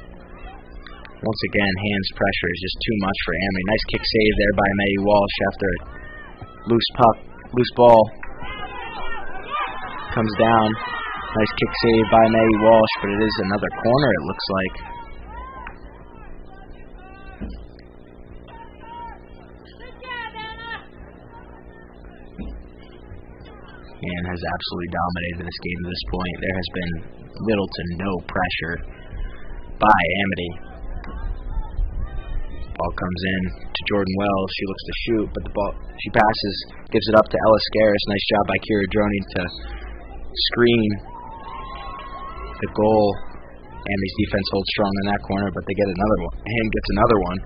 Once again, hands pressure is just too much for Amity. Nice kick save there by May Walsh after loose ball comes down. Nice kick save by May Walsh, but it is another corner, it looks like. And has absolutely dominated this game to this point. There has been little to no pressure by Amity. Ball comes in to Jordan Wells. She looks to shoot, but the ball she passes, gives it up to Ella Scaris. Nice job by Kira Droney to screen the goal. Amity's defense holds strong in that corner, but they get another one. Hand gets another one.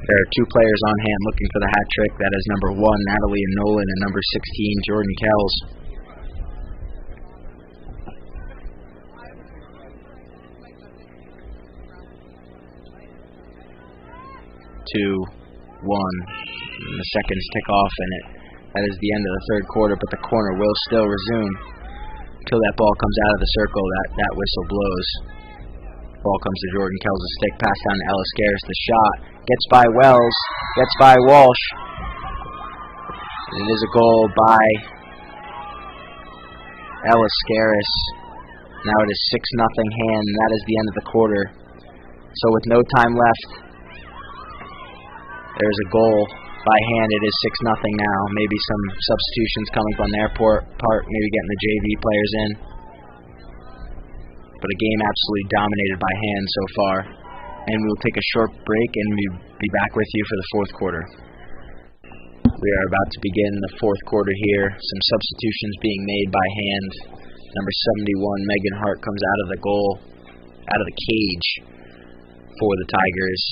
There are two players on hand looking for the hat trick. That is number 1, Natalie and Nolan, and number 16, Jordan Kells. 2, 1. And the seconds tick off, and that is the end of the third quarter, but the corner will still resume until that ball comes out of the circle. That whistle blows. Ball comes to Jordan Kells, a stick pass down to Ellis Garris. The shot gets by Wells, gets by Walsh. And it is a goal by Ellis Garris. Now it is 6-0 hand, and that is the end of the quarter. So with no time left, there's a goal by hand. It is 6-0 now. Maybe some substitutions coming on their part, maybe getting the JV players in. But a game absolutely dominated by hand so far. And we'll take a short break and we'll be back with you for the fourth quarter. We are about to begin the fourth quarter here. Some substitutions being made by hand. Number 71, Megan Hart, comes out of the goal, out of the cage for the Tigers.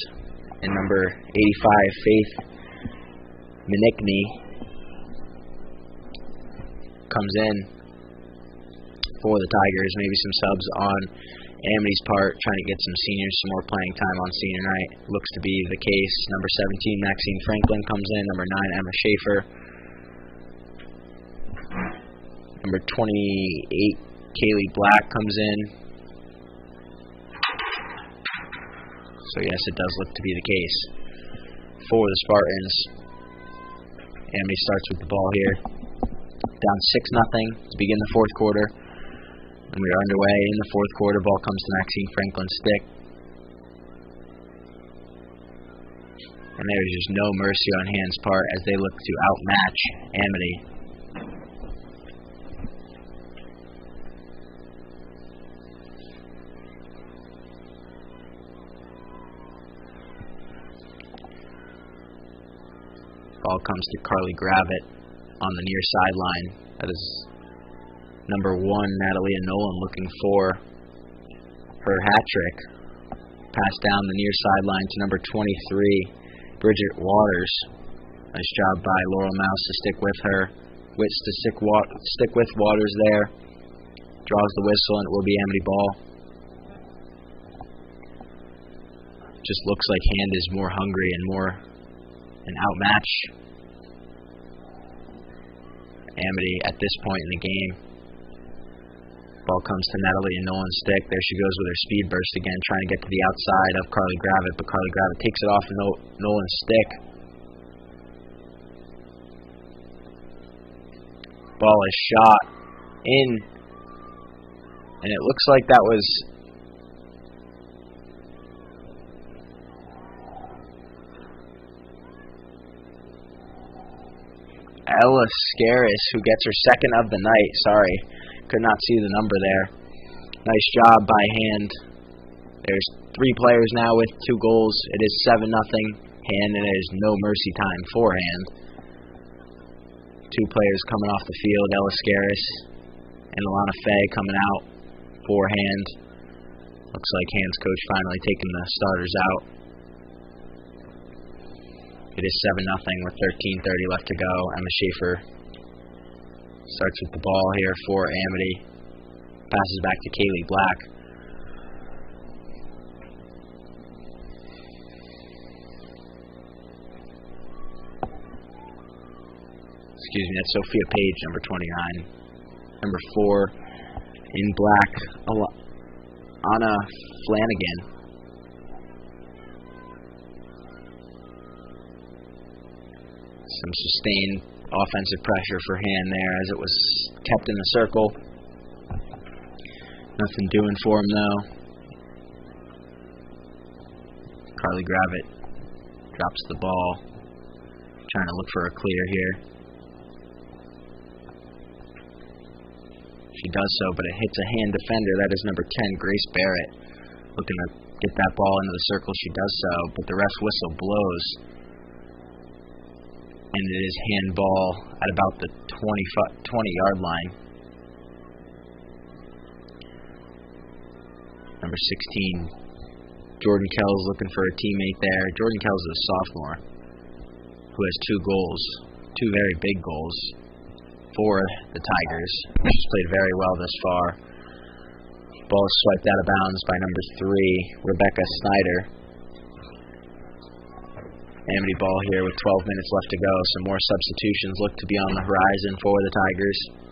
And number 85, Faith Minickney, comes in for the Tigers. Maybe some subs on Amity's part, trying to get some seniors some more playing time on senior night. Looks to be the case. Number 17, Maxine Franklin, comes in. Number 9, Emma Schaefer. Number 28, Kaylee Black, comes in. So yes, it does look to be the case for the Spartans. Amity starts with the ball here. Down 6-0 to begin the fourth quarter. And we are underway in the fourth quarter. Ball comes to Maxine Franklin's stick. And there's just no mercy on Hand's part as they look to outmatch Amity. Ball comes to Carly Gravitt on the near sideline. That is number 1, Natalie Nolan, looking for her hat trick. Pass down the near sideline to number 23, Bridget Waters. Nice job by Laurel Mouse to stick with her. Wits to stick with Waters there. Draws the whistle, and it will be Amity ball. Just looks like Hand is more hungry and more an outmatch Amity at this point in the game. Ball comes to Natalie and Nolan's stick. There she goes with her speed burst again, trying to get to the outside of Carly Gravitt, but Carly Gravitt takes it off Nolan's stick. Ball is shot in, and it looks like that was Ella Scaris, who gets her second of the night. Sorry, could not see the number there. Nice job by Hand. There's 3 players now with 2 goals. It is 7-0 Hand, and it is no mercy time for Hand. 2 players coming off the field, Ella Scaris and Alana Fay coming out for Hand. Looks like Hand's coach finally taking the starters out. It is 7-0 with 13:30 left to go. Emma Schaefer starts with the ball here for Amity. Passes back to Kaylee Black. Excuse me, that's Sophia Page, number 29. Number 4 in black, Anna Flanagan. Some sustained offensive pressure for Hand there as it was kept in the circle. Nothing doing for him though. Carly Gravitt drops the ball, trying to look for a clear here. She does so, but it hits a Hand defender. That is number 10, Grace Barrett. Looking to get that ball into the circle. She does so, but the ref's whistle blows. And it is handball at about the 20-yard line. Number 16, Jordan Kells looking for a teammate there. Jordan Kells is a sophomore who has 2 goals, 2 very big goals for the Tigers. She's played very well thus far. Ball is swiped out of bounds by number 3, Rebecca Snyder. Amity ball here with 12 minutes left to go. Some more substitutions look to be on the horizon for the Tigers.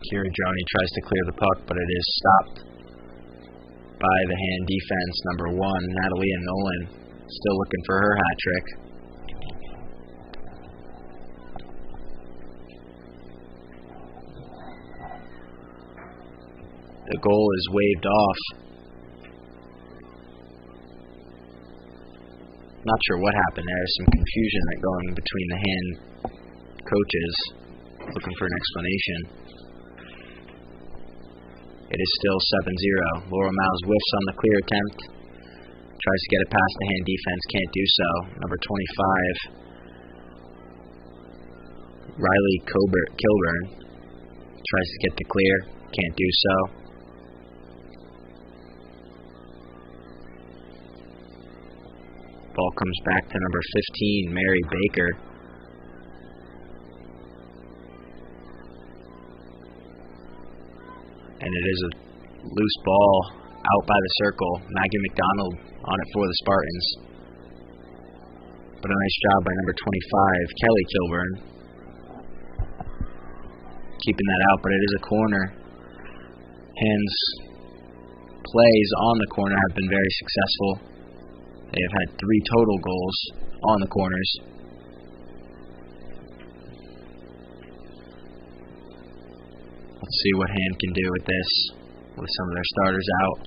Kira Joni tries to clear the puck, but it is stopped by the hand defense. Number 1, Natalia Nolan, still looking for her hat trick. The goal is waved off. Not sure what happened there. Some confusion going between the hand coaches, looking for an explanation. It is still 7-0. Laura Miles whiffs on the clear attempt. Tries to get it past the hand defense. Can't do so. Number 25, Riley Kilburn, tries to get the clear. Can't do so. Ball comes back to number 15, Mary Baker. And it is a loose ball out by the circle. Maggie McDonald on it for the Spartans. But a nice job by number 25, Kelly Kilburn. Keeping that out, but it is a corner. Hands plays on the corner have been very successful. They have had 3 total goals on the corners. Let's see what Hand can do with this, with some of their starters out.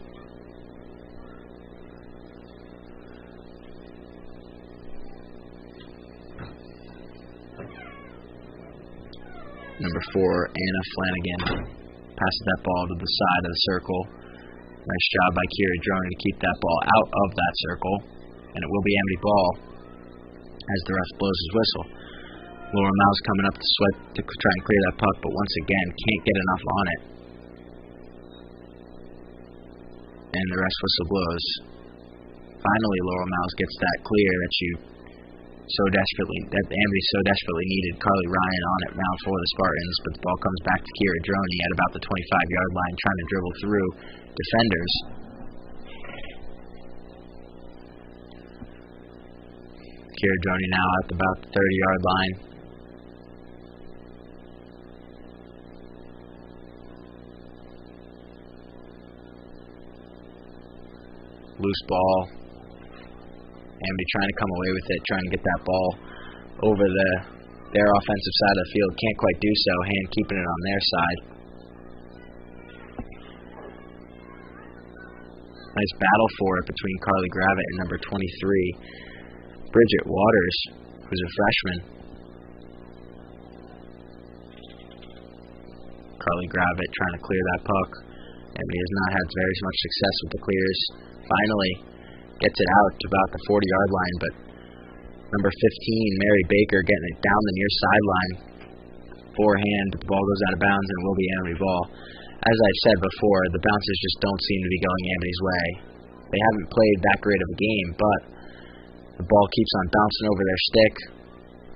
Number 4, Anna Flanagan, passes that ball to the side of the circle. Nice job by Kira Droney to keep that ball out of that circle, and it will be Amity ball as the ref blows his whistle. Laura Mouse coming up to sweat to try and clear that puck, but once again can't get enough on it. And the ref whistle blows. Finally, Laura Mouse gets that clear that Amity so desperately needed. Carly Ryan on it now for the Spartans, but the ball comes back to Kira Droney at about the 25-yard line, trying to dribble through defenders. Kira Droney now at about the 30-yard line. Loose ball. Amity trying to come away with it, trying to get that ball over their offensive side of the field. Can't quite do so. Hand keeping it on their side. Nice battle for it between Carly Gravitt and number 23, Bridget Waters, who's a freshman. Carly Gravitt trying to clear that puck. Amity has not had very much success with the clears. Finally gets it out to about the 40-yard line, but number 15, Mary Baker, getting it down the near sideline. Forehand, but the ball goes out of bounds and it will be Amity ball. As I've said before, the bounces just don't seem to be going Amity's way. They haven't played that great of a game, but the ball keeps on bouncing over their stick.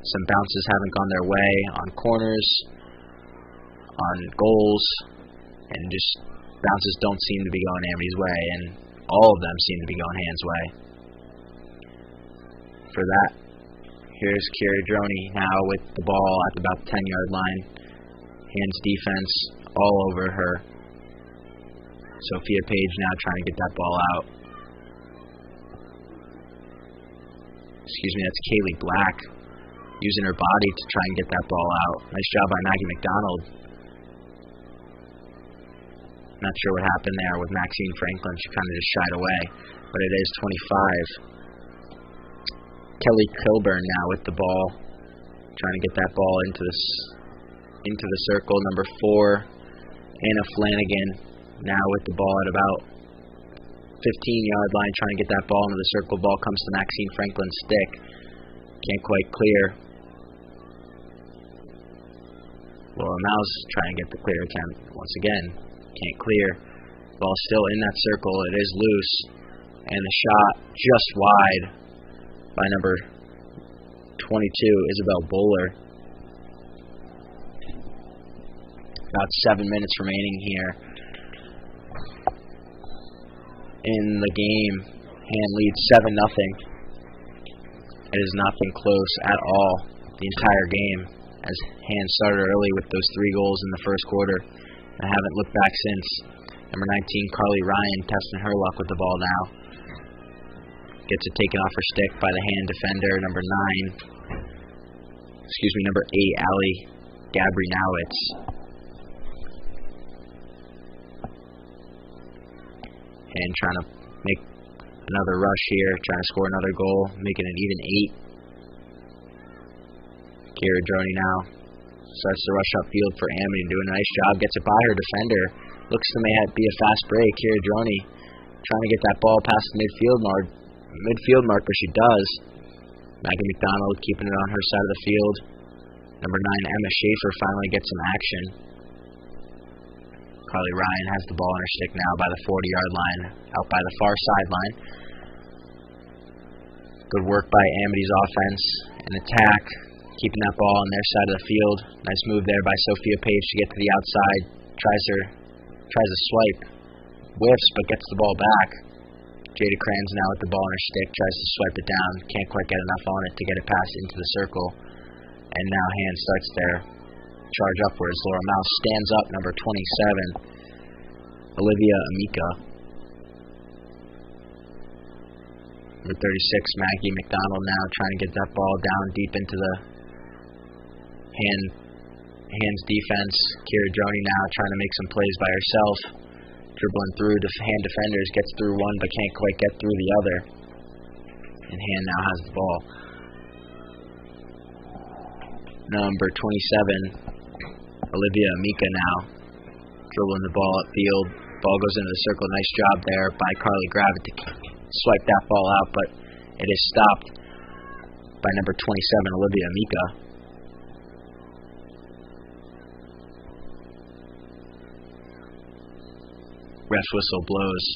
Some bounces haven't gone their way on corners, on goals, and just bounces don't seem to be going Amity's way, and all of them seem to be going Hand's way. For that, here's Kira Droney now with the ball at about the 10-yard line. Hand's defense all over her. Sophia Page now trying to get that ball out. Excuse me, that's Kaylee Black using her body to try and get that ball out. Nice job by Maggie McDonald. Not sure what happened there with Maxine Franklin. She kind of just shied away. But it is 25. Kelly Kilburn now with the ball. Trying to get that ball into the circle. Number 4, Anna Flanagan now with the ball at about 15-yard line. Trying to get that ball into the circle. Ball comes to Maxine Franklin's stick. Can't quite clear. Laura Mouse trying to get the clear attempt once again. Can't clear. Ball still in that circle. It is loose. And the shot just wide by number 22, Isabel Bowler. About 7 minutes remaining here in the game. Han leads 7-0. It has not been close at all the entire game, as Han started early with those 3 goals in the first quarter and haven't looked back since. Number 19, Carly Ryan, testing her luck with the ball now. Gets it taken off her stick by the Han defender, number 8, Allie Gabrielowitz. And trying to make another rush here, trying to score another goal, making it even 8. Kira Droney now starts to rush upfield for Amity, doing a nice job, gets it by her defender. Looks to may be a fast break. Kira Droney trying to get that ball past the midfield mark, but she does. Maggie McDonald keeping it on her side of the field. Number 9, Emma Schaefer finally gets some action. Carly Ryan has the ball on her stick now by the 40-yard line, out by the far sideline. Good work by Amity's offense and attack, keeping that ball on their side of the field. Nice move there by Sophia Page to get to the outside. Tries a swipe, whiffs, but gets the ball back. Jada Kranz now with the ball on her stick, tries to swipe it down, can't quite get enough on it to get it past into the circle. And now Han starts their charge upwards. Laura Mouse stands up, number 27, Olivia Amika. Number 36, Maggie McDonald now trying to get that ball down deep into the Han's defense. Kira Droney now trying to make some plays by herself. Dribbling through Han defenders, gets through one but can't quite get through the other. And Han now has the ball. Number 27, Olivia Amika now dribbling the ball upfield. Ball goes into the circle. Nice job there by Carly Gravett to swipe that ball out, but it is stopped by number 27, Olivia Amika. Ref's whistle blows.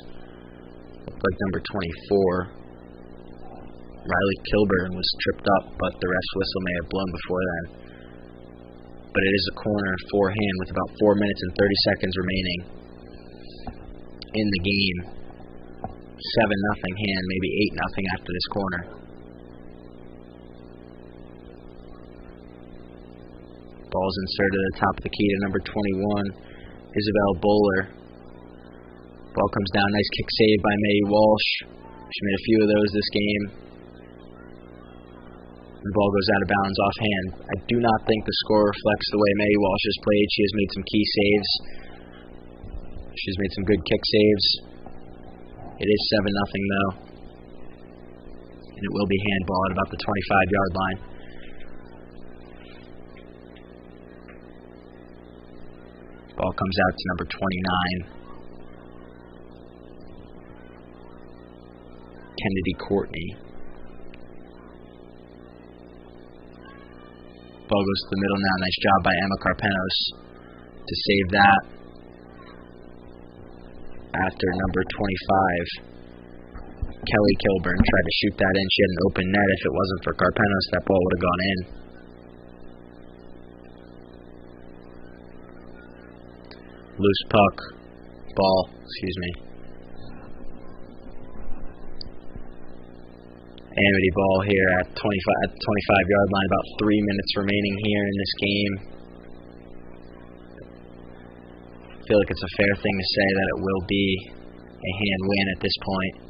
Looked like number 24, Riley Kilburn, was tripped up, but the ref's whistle may have blown before then. But it is a corner for Han with about 4 minutes and 30 seconds remaining in the game. 7-0 Han, maybe 8-0 after this corner. Ball's inserted at the top of the key to number 21, Isabel Bowler. Ball comes down, nice kick save by May Walsh. She made a few of those this game. The ball goes out of bounds offhand. I do not think the score reflects the way May Walsh has played. She has made some key saves. She's made some good kick saves. It is 7-0 though. And it will be handball at about the 25-yard line. Ball comes out to number 29, Kennedy Courtney. Ball goes to the middle now. Nice job by Emma Carpenos to save that. After number 25, Kelly Kilburn tried to shoot that in. She had an open net. If it wasn't for Carpenos, that ball would have gone in. Loose puck. Ball, excuse me. Amity ball here at the 25-yard line. About 3 minutes remaining here in this game. I feel like it's a fair thing to say that it will be a hand win at this point.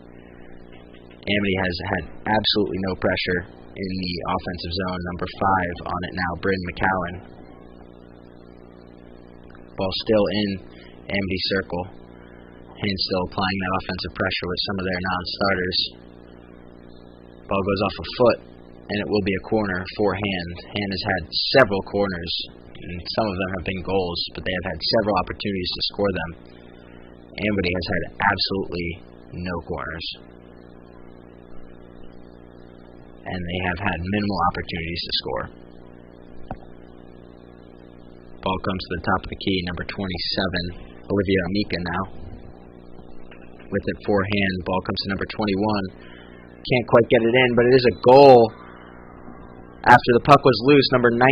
Amity has had absolutely no pressure in the offensive zone. Number 5 on it now, Bryn McCowan. Ball still in Amity circle. Hand still applying that offensive pressure with some of their non-starters. Ball goes off a foot, and it will be a corner for Han. Han has had several corners, and some of them have been goals, but they have had several opportunities to score them. Amity has had absolutely no corners. and they have had minimal opportunities to score. Ball comes to the top of the key, number 27, Olivia Amika now. With it forehand, ball comes to number 21. Can't quite get it in, but it is a goal. After the puck was loose, number 19,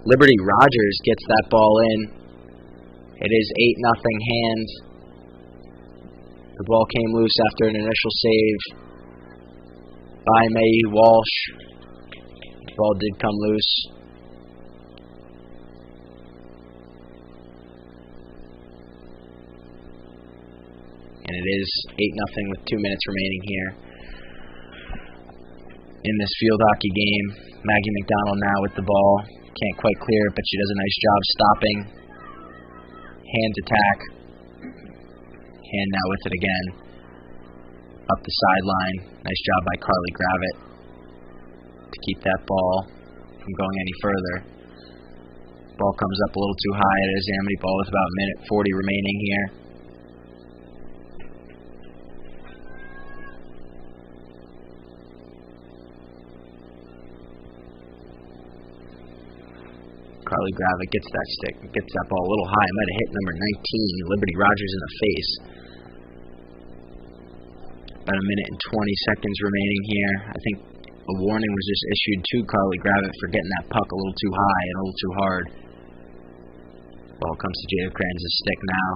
Liberty Rogers gets that ball in. It is 8-0 hands. The ball came loose after an initial save by May Walsh. The ball did come loose. And it is 8-0 with 2 minutes remaining here in this field hockey game. Maggie McDonald now with the ball. Can't quite clear it, but she does a nice job stopping. Hands attack. Hand now with it again. Up the sideline. Nice job by Carly Gravett to keep that ball from going any further. Ball comes up a little too high. It is Amity ball with about a minute 40 remaining here. Carly Gravett gets that stick, gets that ball a little high. Might have hit number 19, Liberty Rogers, in the face. About a minute and 20 seconds remaining here. I think a warning was just issued to Carly Gravett for getting that puck a little too high and a little too hard. Ball comes to Jada Kranz's stick now.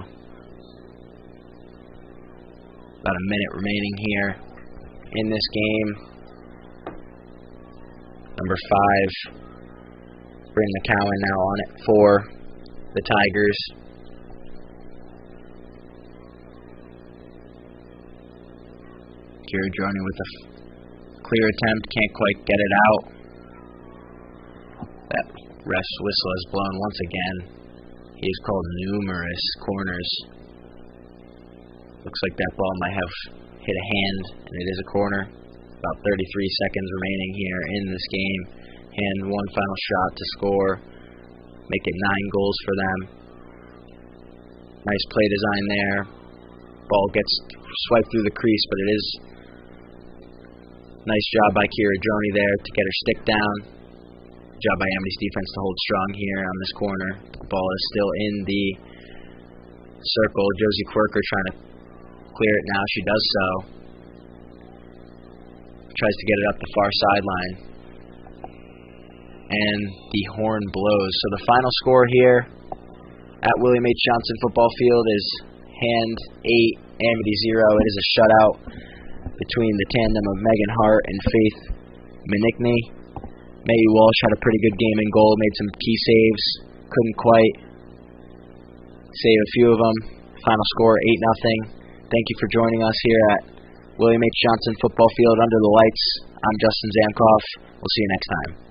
About a minute remaining here in this game. Number 5. Bryn McCowan now on it for the Tigers. Kira Droney with a clear attempt, can't quite get it out. That ref's whistle has blown once again. He has called numerous corners. Looks like that ball might have hit a hand, and it is a corner. About 33 seconds remaining here in this game. And one final shot to score, make it 9 goals for them. Nice play design there. Ball gets swiped through the crease, but it is nice job by Kira Droney there to get her stick down. Good job by Amity's defense to hold strong here on this corner. The ball is still in the circle. Josie Quirker trying to clear it now. She does so. Tries to get it up the far sideline. And the horn blows. So the final score here at William H. Johnson Football Field is Hand 8, Amity 0. It is a shutout between the tandem of Megan Hart and Faith Minickney. May Walsh had a pretty good game in goal, made some key saves, couldn't quite save a few of them. Final score 8-0. Thank you for joining us here at William H. Johnson Football Field under the lights. I'm Justin Zamkoff. We'll see you next time.